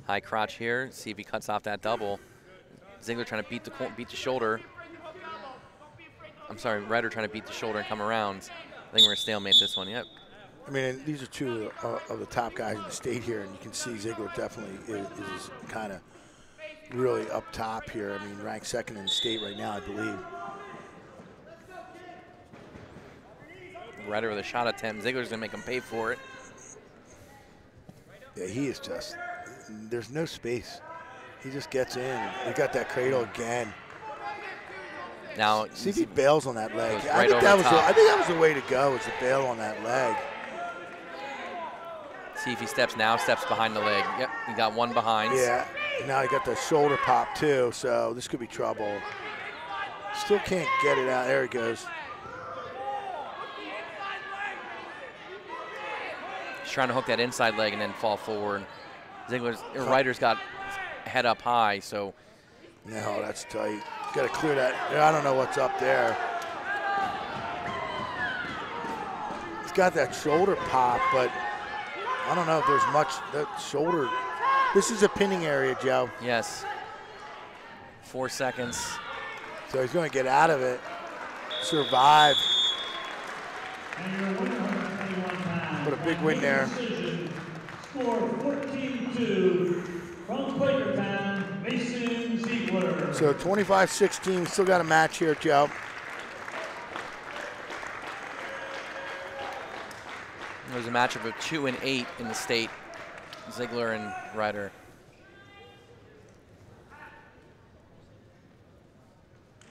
High crotch here, see if he cuts off that double. Ziegler trying to beat the shoulder. I'm sorry, Ryder trying to beat the shoulder and come around. I think we're gonna stalemate this one, yep.
I mean, these are two of the top guys in the state here, and you can see Ziegler definitely is kind of really up top here. I mean, ranked second in the state right now, I believe.
Ryder with a shot attempt. Ziegler's gonna make him pay for it.
Yeah, he is just, there's no space. He just gets in. He got that cradle again.
Now,
See if he bails on that leg.
Goes
I
right
think
over
that
the
was
top.
I think that was the way to go, is to bail on that leg.
see if he steps now, steps behind the leg. Yep, he got one behind.
Yeah, now he got the shoulder pop too, so this could be trouble. Still can't get it out. There he goes.
He's trying to hook that inside leg and then fall forward. Ryder's got head up high, so.
No, that's tight. Got to clear that. I don't know what's up there. He's got that shoulder pop, but I don't know if there's much. That shoulder. This is a pinning area, Joe.
Yes. 4 seconds.
So he's going to get out of it. Survive. What a big win there.
Score 14-2 from Quakertown, Mason Ziegler.
So 25-16, still got a match here, Joe.
There's a matchup of 2 and 8 in the state. Ziegler and Ryder.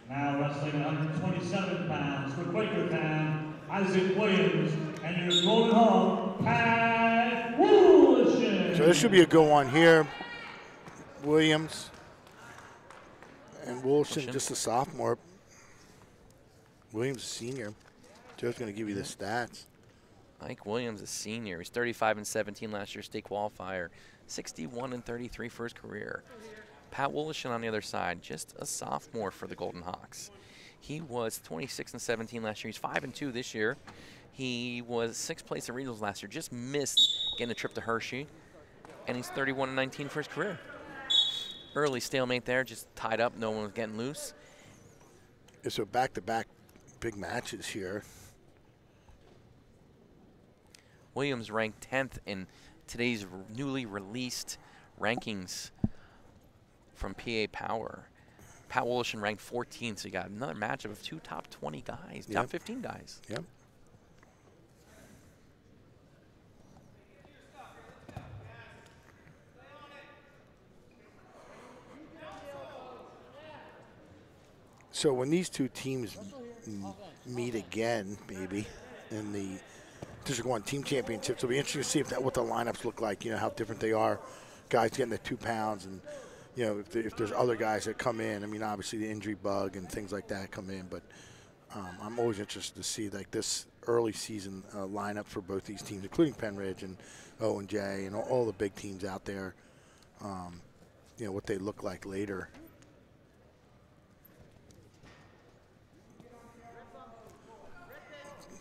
Now wrestling 127 pounds for Quakertown, Isaac Williams, and your rolling home, Pat Woolshin.
So this should be a good one here. Williams and Wilson, just a sophomore. Williams, a senior. Joe's going to give you the stats.
Mike Williams, a senior. He's 35 and 17 last year, state qualifier. 61 and 33 for his career. Pat Wolliston on the other side, just a sophomore for the Golden Hawks. He was 26-17 last year. He's 5-2 this year. He was 6th place at regionals last year. Just missed getting a trip to Hershey, and he's 31-19 for his career. Early stalemate there, just tied up. No one was getting loose.
Yeah, so back-to-back big matches here.
Williams ranked 10th in today's newly released rankings from PA Power. Pat Wolliston ranked 14th, so you got another matchup of 2 top 20 guys,
Yep.
top 15 guys.
Yep. So when these two teams meet again, maybe, in the District 1 Team Championships, it'll be interesting to see what the lineups look like, how different they are. Guys getting the 2 pounds and, if there's other guys that come in. I mean, obviously the injury bug and things like that come in, but I'm always interested to see, like, this early season lineup for both these teams, including Penridge and O&J and all the big teams out there, what they look like later.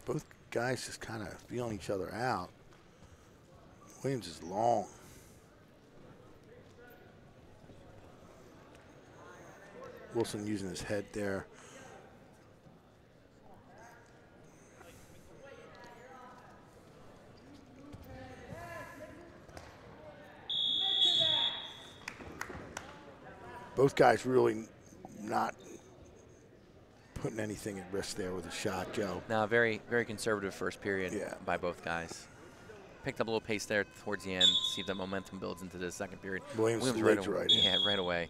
Both guys just kind of feeling each other out. Williams is long. Wilson using his head there. Both guys really not putting anything at risk there with a shot, Joe.
Now, very, very conservative first period
Yeah.
by both guys. Picked up a little pace there towards the end. See if that momentum builds into the second period.
Williams
right,
right in.
Yeah, right away.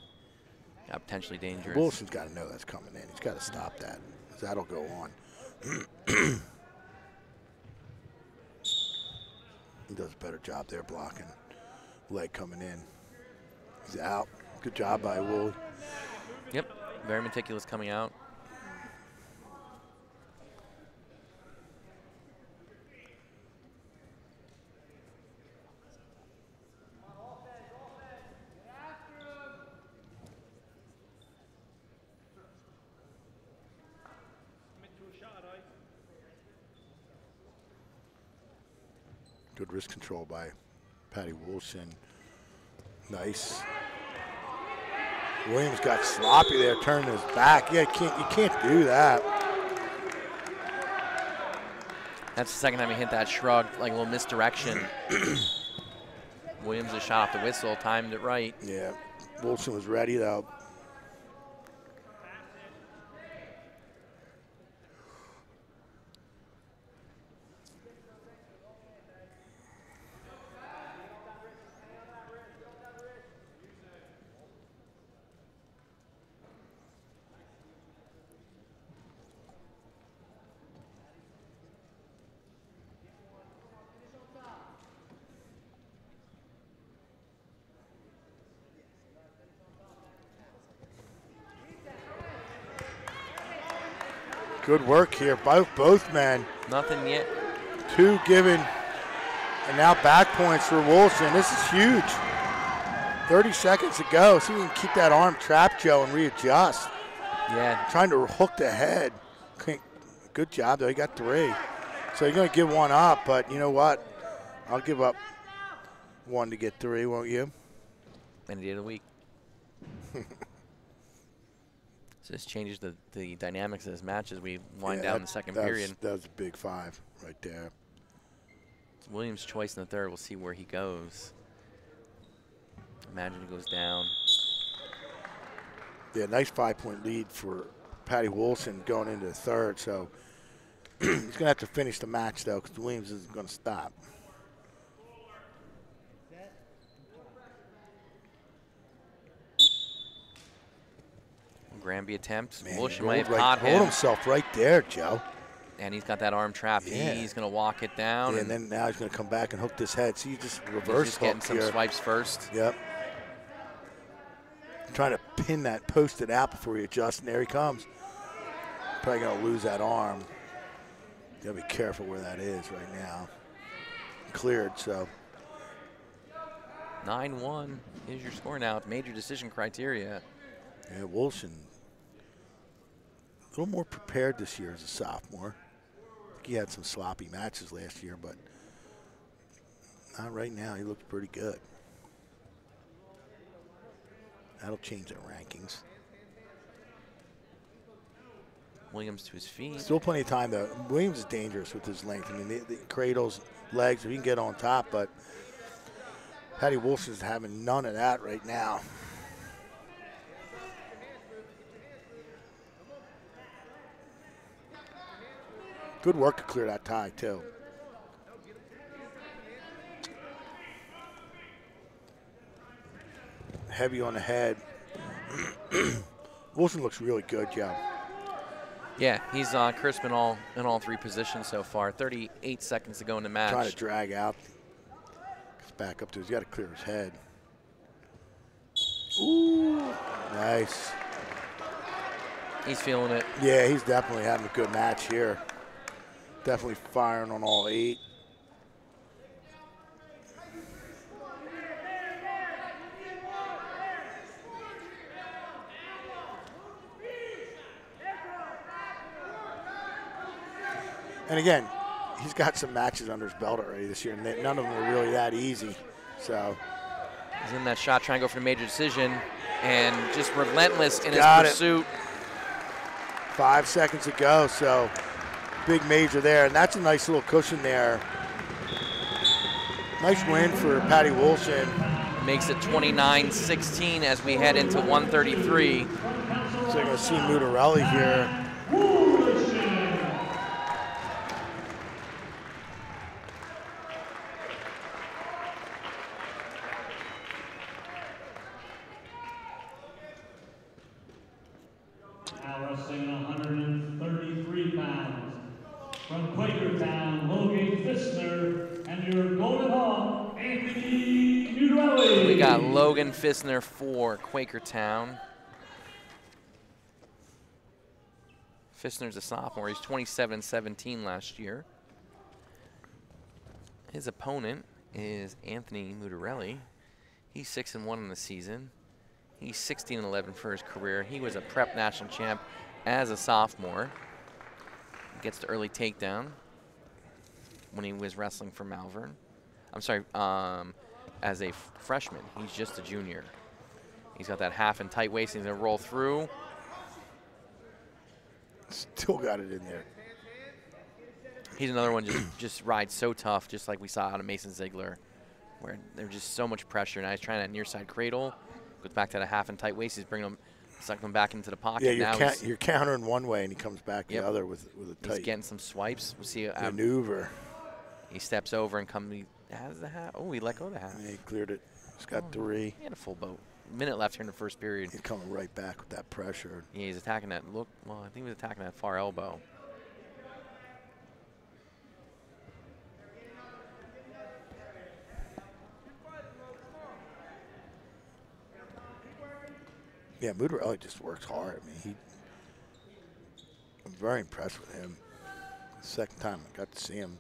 Got potentially dangerous.
Wilson's got to know that's coming in. He's got to stop that, 'cause that'll go on. He does a better job there blocking. Leg coming in. He's out. Good job by Woolley.
Yep, very meticulous coming out.
Good wrist control by Patty Wilson. Nice. Williams got sloppy there, turning his back. Yeah, you can't do that.
That's the second time he hit that shrug, like a little misdirection. Williams' shot off the whistle, timed it right.
Yeah, Wilson was ready though. Good work here by both men.
Nothing yet.
2 given, and now back points for Wilson. This is huge. 30 seconds to go. See if we can keep that arm trapped, Joe, and readjust.
Yeah.
Trying to hook the head. Good job, though. He got 3. So you're going to give 1 up, but you know what? I'll give up 1 to get 3, won't you?
Any day of the week. So this changes the dynamics of this match as we wind down the second period.
That was a big 5 right there.
It's Williams' choice in the third. We'll see where he goes. Imagine he goes down.
Yeah, nice 5-point lead for Patty Wilson going into the third. So he's going to have to finish the match, though, because Williams isn't going to stop.
Granby attempt.
Man,
Wilson
he
might have
hold
caught him.
himself right there, Joe.
And he's got that arm trapped.
Yeah.
He's going to walk it down.
Yeah, and then now he's going to come back and hook this head. See, just reverse
just getting
hook
some
here.
swipes first.
Yep. Trying to pin that posted out before he adjusts, and there he comes. Probably going to lose that arm. Got to be careful where that is right now. Cleared, so.
9-1 is your score now. Major decision criteria.
Yeah, Wilson, a little more prepared this year as a sophomore. I think he had some sloppy matches last year, but not right now. He looks pretty good. That'll change their rankings.
Williams to his feet.
Still plenty of time, though. Williams is dangerous with his length. I mean, the cradles, legs, he can get on top, but Patty Wilson's having none of that right now. Good work to clear that tie, too. Heavy on the head. Wilson looks really good, Joe.
Yeah, he's crisp in all 3 positions so far. 38 seconds to go in the match.
Trying to drag out. Gets back up to he's got to clear his head. Ooh, nice.
He's feeling it.
Yeah, he's definitely having a good match here. Definitely firing on all 8. And again, he's got some matches under his belt already this year, and none of them were really that easy. So
he's in that shot, trying to go for the major decision, and just relentless in his pursuit.
5 seconds to go, so big major there, and that's a nice little cushion there. Nice win for Patty Wilson.
Makes it 29-16 as we head into 133.
So you're going to see Mutarelli here.
Wrestling 133 pounds. From Quakertown, Logan Fissner, and your Golden Hawk, Anthony Mutarelli.
We got Logan Fissner for Quakertown. Fissner's a sophomore. He's 27-17 last year. His opponent is Anthony Mutarelli. He's 6-1 in the season. He's 16-11 for his career. He was a prep national champ as a sophomore. Gets the early takedown when he was wrestling for Malvern. I'm sorry, as a freshman. He's just a junior. He's got that half and tight waist. He's gonna roll through.
Still got it in there.
He's another one just rides so tough, just like we saw out of Mason Ziegler, where there's just so much pressure. Now he's trying that near side cradle. Goes back to the half and tight waist. He's bringing him, sucking him back into the pocket.
Yeah, you're countering one way and he comes back the other with a tight.
He's getting some swipes. We'll see
maneuver.
He steps over and comes. He has the half. Oh, he let go of the half.
Yeah, he cleared it. He's got 3.
He had a full boat. Minute left here in the first period.
He's coming right back with that pressure.
Yeah, he's attacking that. Well, I think he was attacking that far elbow.
Yeah, Mutarelli just works hard. I mean, I'm very impressed with him. The second time I got to see him.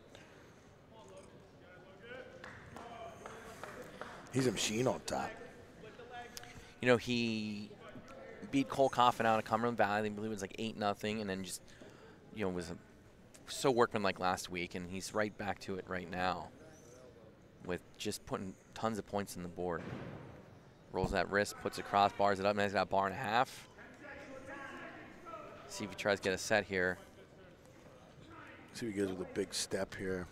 He's a machine on top.
You know, he beat Cole Coffin out of Cumberland Valley. I believe it was like 8-0, and then just, you know, was so workmanlike last week, and he's right back to it right now with just putting tons of points on the board. Rolls that wrist, puts it across, bars it up, and he's got a bar and a half. See if he tries to get a set here.
See if he goes with a big step here.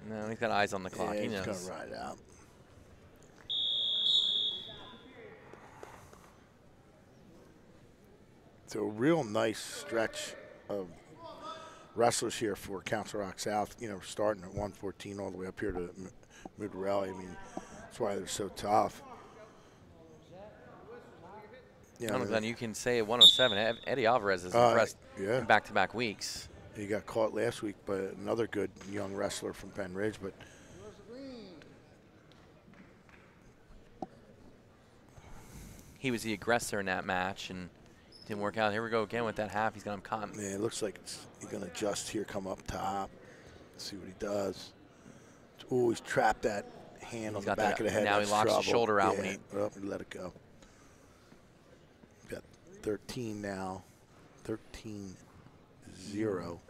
No, he's got eyes on the clock.
Yeah,
he knows.
He's going to ride it out. So a real nice stretch of wrestlers here for Council Rock South, you know, starting at 114 all the way up here to Mutarelli. I mean, that's why they're so tough.
Yeah, Glenn, you can say at 107, Eddie Alvarez is impressed in back-to-back weeks.
He got caught last week by another good young wrestler from Penn Ridge, but
he was the aggressor in that match and didn't work out. Here we go again with that half. He's got him caught.
Yeah, it looks like he's going to adjust here, come up top. Let's see what he does. Oh, he's trapped that hand on
He's
the
got
back
that-
of the head.
now he
That's
locks his
trouble.
shoulder out
Yeah,
when he-
well, he let it go. Got 13 now. 13-0.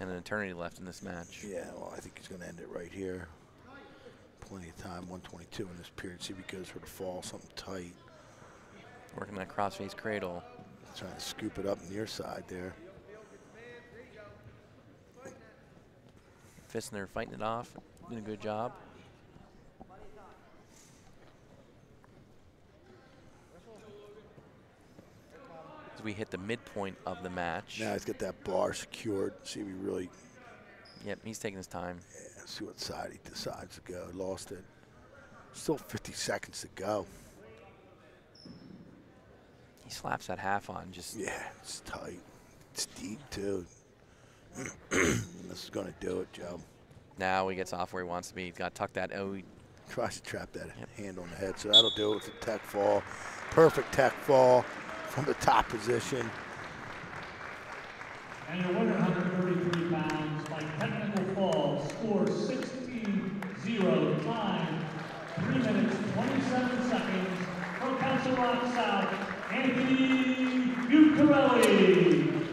And an eternity left in this match.
Yeah, well, I think he's going to end it right here. Plenty of time, 122 in this period. See if he goes for the fall, something tight.
Working that crossface cradle.
Trying to scoop it up near side there.
Fissner fighting it off, doing a good job. As we hit the midpoint of the match.
Now he's got that bar secured. See if he really,
Yep, he's taking his time.
yeah, see what side he decides to go. Lost it. Still 50 seconds to go.
He slaps that half on, just
Yeah, it's tight. It's deep, too. This is going to do it, Joe.
now he gets off where he wants to be. He's got to tuck that. Oh, he
Tries to trap that hand on the head, so that'll do it with the tech fall. Perfect tech fall from the top position.
And your winner, 133 pounds, by technical fall, score 16-0, time 3 minutes, 27 seconds, from Council Rock South, Anthony Bucarelli.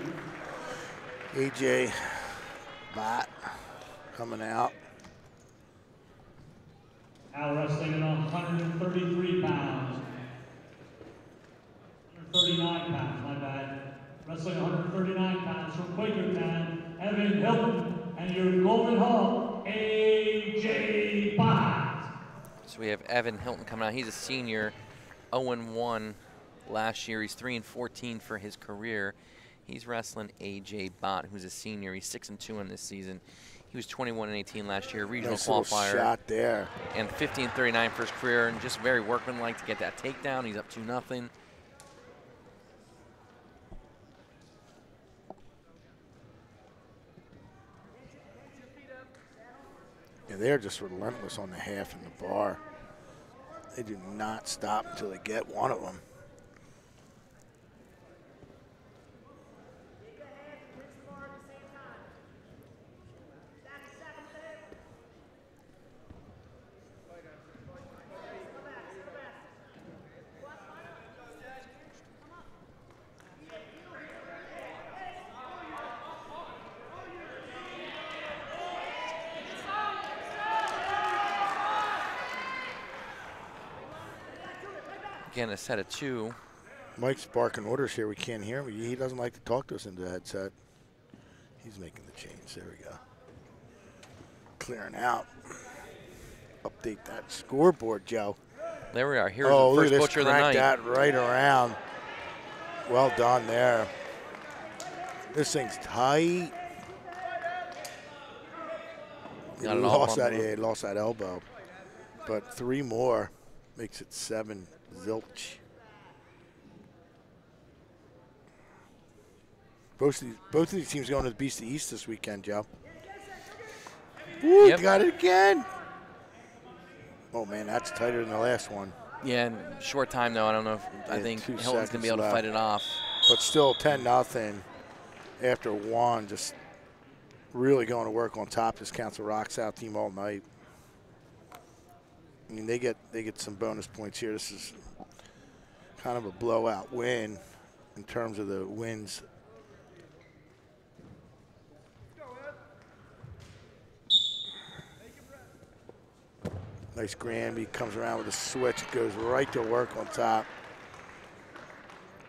AJ Bott coming out.
Now wrestling at 133 pounds. 139 pounds, my bad. Wrestling 139 pounds from Quakertown, Evan Hilton, and your Golden Hawk, AJ Bott.
So we have Evan Hilton coming out. He's a senior, 0-1 last year. He's 3-14 for his career. He's wrestling AJ Bott, who's a senior. He's 6-2 in this season. He was 21-18 last year, regional
Nice little
qualifier.
shot there.
And 15-39 for his career, and just very workmanlike to get that takedown. He's up 2-0.
Yeah, they're just relentless on the half and the bar. They do not stop until they get one of them.
Again, a set of 2.
Mike's barking orders here. We can't hear him. He doesn't like to talk to us into the headset. He's making the change. There we go. Clearing out. Update that scoreboard, Joe.
There we are. Here's
Oh,
the
look
first
at this.
butcher of the
Crank
night.
that right around. Well done there. This thing's tight. He
Got it all
lost that,
bundled
yeah,
up.
he lost that elbow. But 3 more makes it 7 zilch. Both of these teams going to the Beast of the East this weekend, Joe. Ooh,
Yep.
got it again. Oh, man, that's tighter than the last one.
Yeah, in short time, though. I don't know if I
Yeah,
think
2
Hilton's going to be able
seconds
to fight it off.
But still 10-0 after 1. Just really going to work on top of this Council Rock South team all night. I mean, they get some bonus points here. This is kind of a blowout win in terms of the wins. Nice Granby comes around with a switch, goes right to work on top.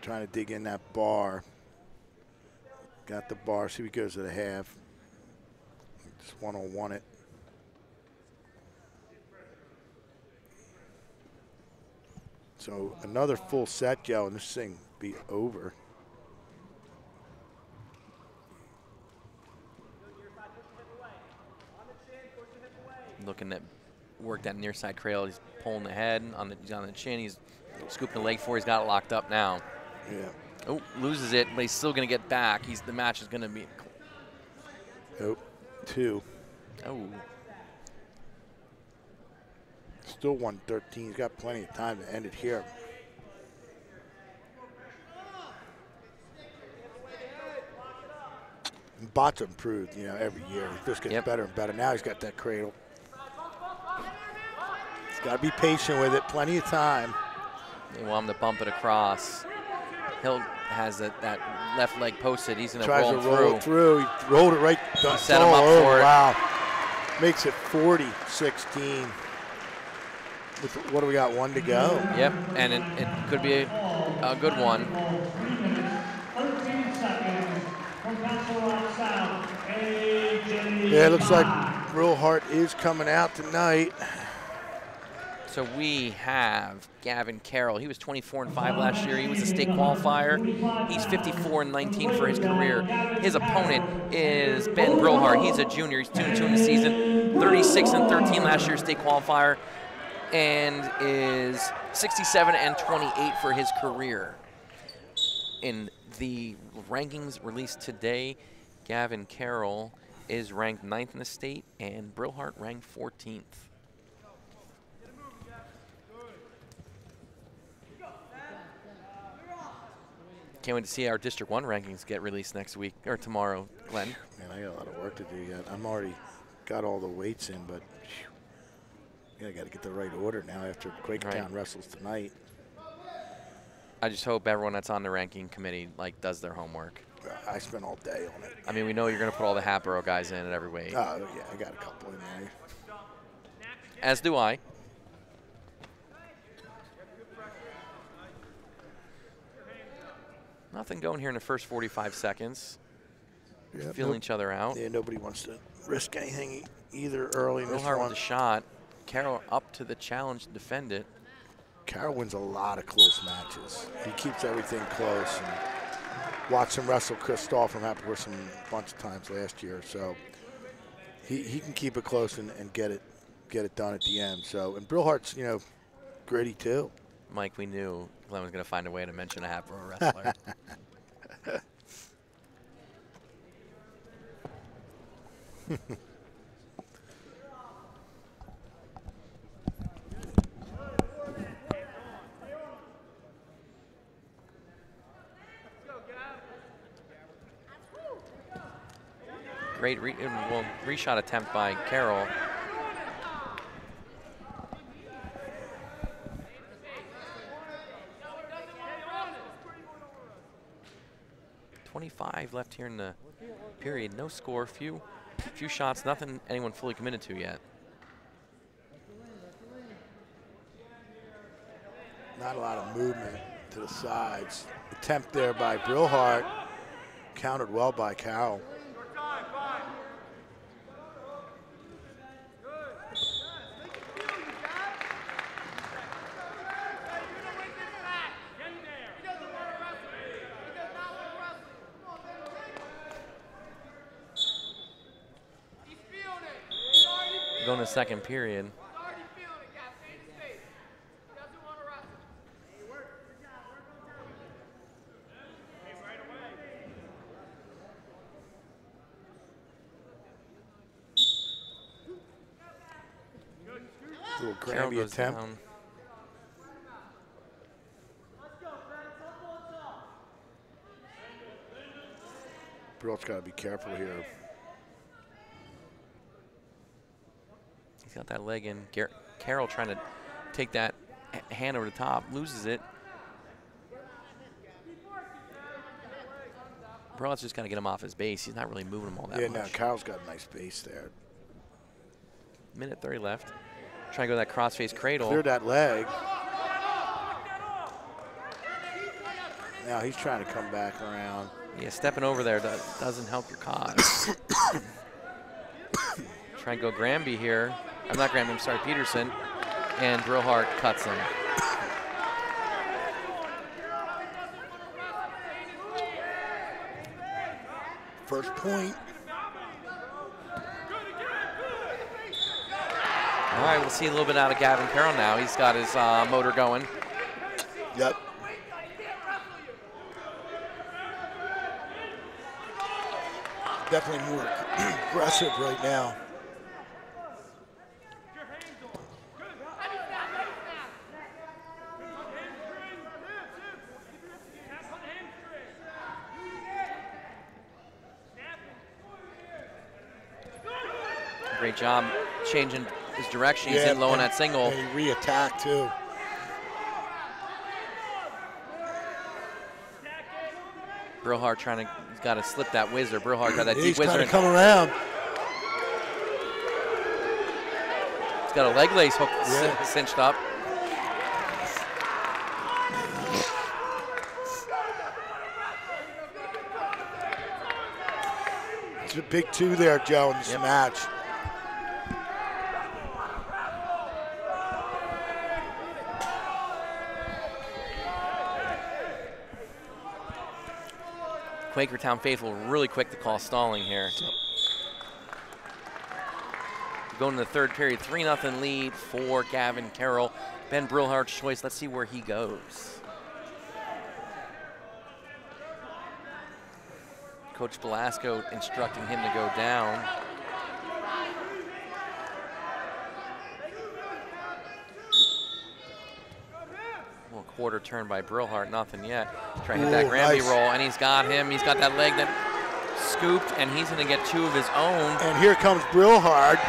Trying to dig in that bar. Got the bar, see if he goes to the half. Just one-on-one it. So another full set, Joe, and this thing be over.
Looking at work that near side cradle. He's pulling the head he's on the chin. He's scooping the leg forward. He's got it locked up now.
Yeah.
Oh, loses it, but he's still going to get back. The match is going to be.
Nope. 2.
Oh,
Still 113. He's got plenty of time to end it here. And Bott's improved, every year. He just gets better and better. Now he's got that cradle. Got to be patient with it. Plenty of time.
They want him to bump it across. Hill has that left leg posted. He's going to roll
it through. He rolled it right.
He set him up for it.
Wow. Makes it 40-16. What do we got? 1 to go.
Yep, and it could be a good one.
13 seconds from Council Rock South, AJ.
Yeah, it looks like Real Heart is coming out tonight.
So we have Gavin Carroll. He was 24-5 last year. He was a state qualifier. He's 54-19 for his career. His opponent is Ben Brillhart. He's a junior. He's 2-2 in the season. 36-13 last year, state qualifier, and is 67-28 for his career. In the rankings released today, Gavin Carroll is ranked 9th in the state, and Brillhart ranked 14th. Can't wait to see our District 1 rankings get released next week, or tomorrow, Glenn.
Man, I got a lot of work to do yet. I'm already got all the weights in, but I got to get the right order now after Quakertown wrestles tonight.
I just hope everyone that's on the ranking committee does their homework.
I spent all day on it.
I mean, we know you're going to put all the Hatboro guys in at every weight.
Oh, yeah, I got a couple in there.
As do I. Nothing going here in the first 45 seconds.
Yeah,
Feeling each other out.
Yeah, nobody wants to risk anything either early in this
Hard
one.
with the shot. Carroll up to the challenge to defend it.
Carroll wins a lot of close matches. He keeps everything close. And watched him wrestle Chris Stahl from Happy-Horse a bunch of times last year. So he can keep it close and get it done at the end. So, and Brillhart's, gritty too.
Mike, we knew Glenn was going to find a way to mention a Hatboro wrestler. Great reshot attempt by Carroll. .25 left here in the period. No score. Few shots. Nothing anyone fully committed to yet.
Not a lot of movement to the sides. Attempt there by Brillhart. Countered well by Carroll.
Going to second period.
Little Grammy attempt.
Down.
Brill's got to be careful here.
He's got that leg in. Carroll trying to take that hand over the top, loses it. Broad's just got to get him off his base. He's not really moving him all that much.
Yeah, no, Carroll's got a nice base there.
Minute 30 left. Trying to go to that crossface cradle.
Cleared that leg. Now he's trying to come back around.
Yeah, stepping over there doesn't help your cause. Try and go Granby here. I'm not Granby, I'm sorry, Peterson. And Brillhart cuts him.
First point.
All right, we'll see a little bit out of Gavin Carroll now. He's got his motor going.
Yep. Definitely more aggressive right now.
Great job changing his direction. He's in low on that single.
And he re-attacked, too.
Brillhart he's got to slip that whizzer. Brillhart got that deep
He's
whizzer.
trying to come around.
He's got a leg lace hook cinched up.
It's a big 2 there, Joe, in this match.
Quakertown faithful really quick to call stalling here. Going to the third period, 3-0 lead for Gavin Carroll. Ben Brillhart's choice. Let's see where he goes. Coach Belasco instructing him to go down. Well, quarter turn by Brillhart, nothing yet. Trying to hit that Granby roll, and he's got him. He's got that leg that scooped, and he's going to get 2 of his own.
And here comes Brillhart.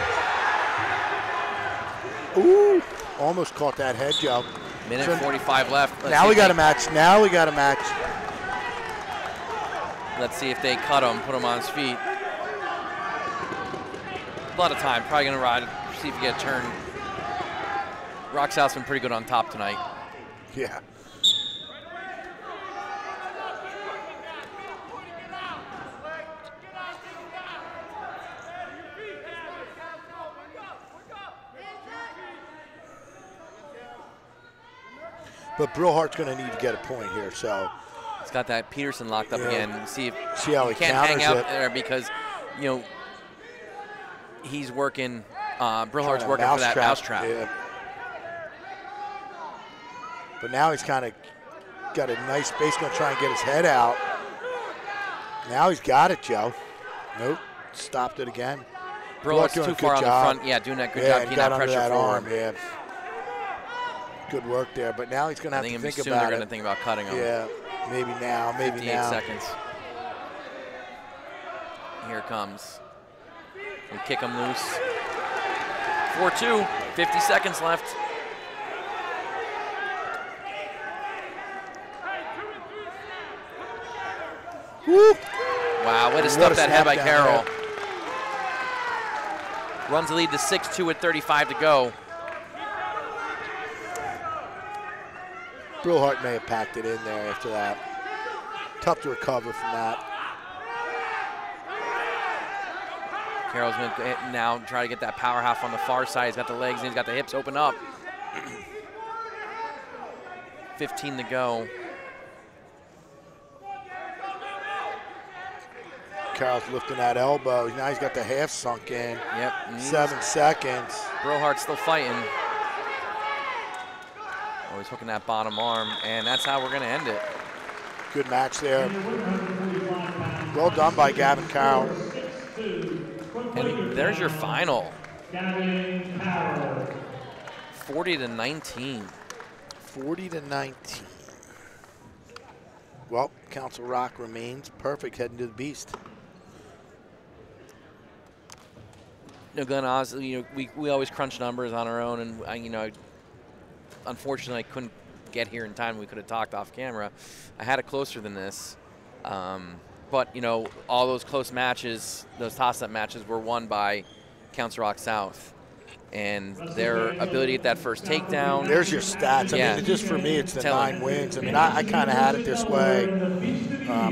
Ooh, almost caught that head, Joe.
Minute 45 left.
Now we got a match. Now we got a match.
Let's see if they cut him, put him on his feet. A lot of time, probably gonna ride, see if you get a turn. Rock South's been pretty good on top tonight.
Yeah. But Brillhart's going to need to get a point here, so.
He's got that Peterson locked up again. See
how he
can't hang out
it.
there because, you know, he's working, Brillhart's working for that mousetrap.
Yeah. But now he's kind of got a nice base, going to try and get his head out. Now he's got it, Joe. Nope, stopped it again.
Brillhart's too far on the front. Yeah, doing that good job keeping that pressure
that
forward.
Arm, yeah. Good work there, but now he's going to have to think about it.
They're going to think about cutting him.
Yeah, maybe now, maybe
58
now.
seconds. Here it comes. And kick him loose. 4-2, 50 seconds left.
Woo.
Wow, way to stuff that head by Carroll. Runs the lead to 6-2 with 35 to go.
Brillhart may have packed it in there after that. Tough to recover from that.
Carroll's going to now try to get that power half on the far side. He's got the legs and he's got the hips open up. 15 to go.
Carroll's lifting that elbow. Now he's got the half sunk in.
Yep.
7 seconds.
Brillhart's still fighting. Oh, he's hooking that bottom arm, and that's how we're going to end it.
Good match there. Well done by Gavin Carroll.
And there's your final.
Gavin Carroll.
40-19.
40-19. Well, Council Rock remains perfect heading to the Beast.
No, Glenn, honestly, you know, we always crunch numbers on our own, and you know, unfortunately, I couldn't get here in time. We could have talked off camera. I had it closer than this, but you know, all those close matches, those toss-up matches, were won by Council Rock South, and their ability at that first takedown.
There's your stats. I mean, just for me, it's the 9 wins. I mean, I kind of had it this way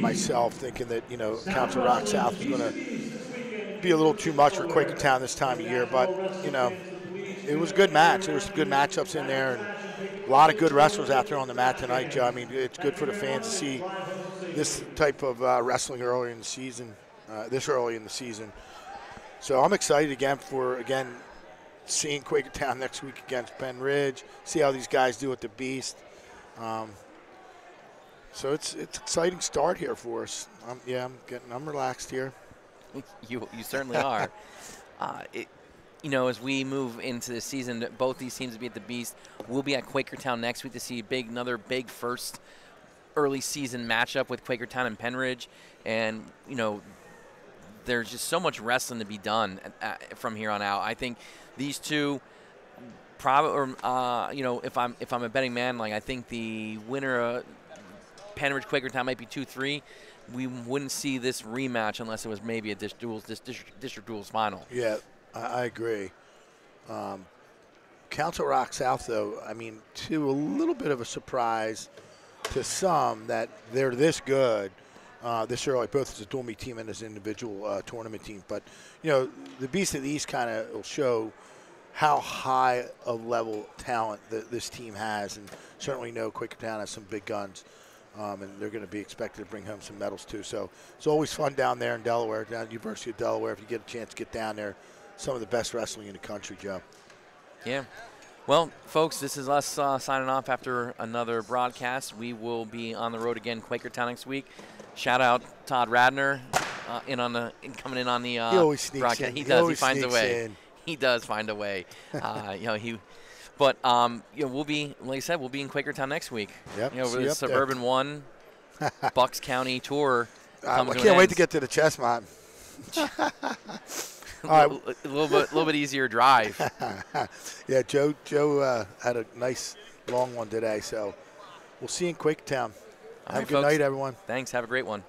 myself, thinking that, you know, Council Rock South was going to be a little too much for Quakertown this time of year, but, you know, it was a good match. There was good matchups in there, and a lot of good wrestlers out there on the mat tonight, Joe. I mean, it's good for the fans to see this type of wrestling early in the season, this early in the season. So I'm excited again for, seeing Quakertown next week against Ben Ridge, see how these guys do at the Beast. So it's exciting start here for us. I'm relaxed here.
You certainly are. You know, as we move into the season, both these teams will be at the Beast. We'll be at Quakertown next week to see another big first early season matchup with Quakertown and Penridge. And, you know, there's just so much wrestling to be done from here on out. I think these two, probably, you know, if I'm a betting man, like I think the winner of Pan Ridge Quakertown might be 2-3. We wouldn't see this rematch unless it was maybe a district duels final.
Yeah, I agree. Council Rock South, though, I mean, to a little bit of a surprise to some that they're this good this early, both as a dual meet team and as an individual tournament team. But, you know, the Beast of the East kind of will show how high of level talent this team has, and certainly know Quakertown has some big guns, and they're going to be expected to bring home some medals too. So it's always fun down there in Delaware, down at the University of Delaware. If you get a chance to get down there, some of the best wrestling in the country, Joe. Yeah.
Well, folks, this is us signing off after another broadcast. We will be on the road again, Quakertown next week. Shout out Todd Radner coming in on the
he always sneaks
broadcast.
in.
He does. He finds a
sneaks
way.
in.
He does find a way. You know, but you know, we'll be, like I said, we'll be in Quakertown next week.
Yep.
You know, the Suburban One Bucks County tour.
I can't wait to get to the Chestmont.
A little bit easier drive.
Yeah, Joe had a nice long one today, so we'll see you in Quakertown. Have a good night, everyone.
Thanks. Have a great one.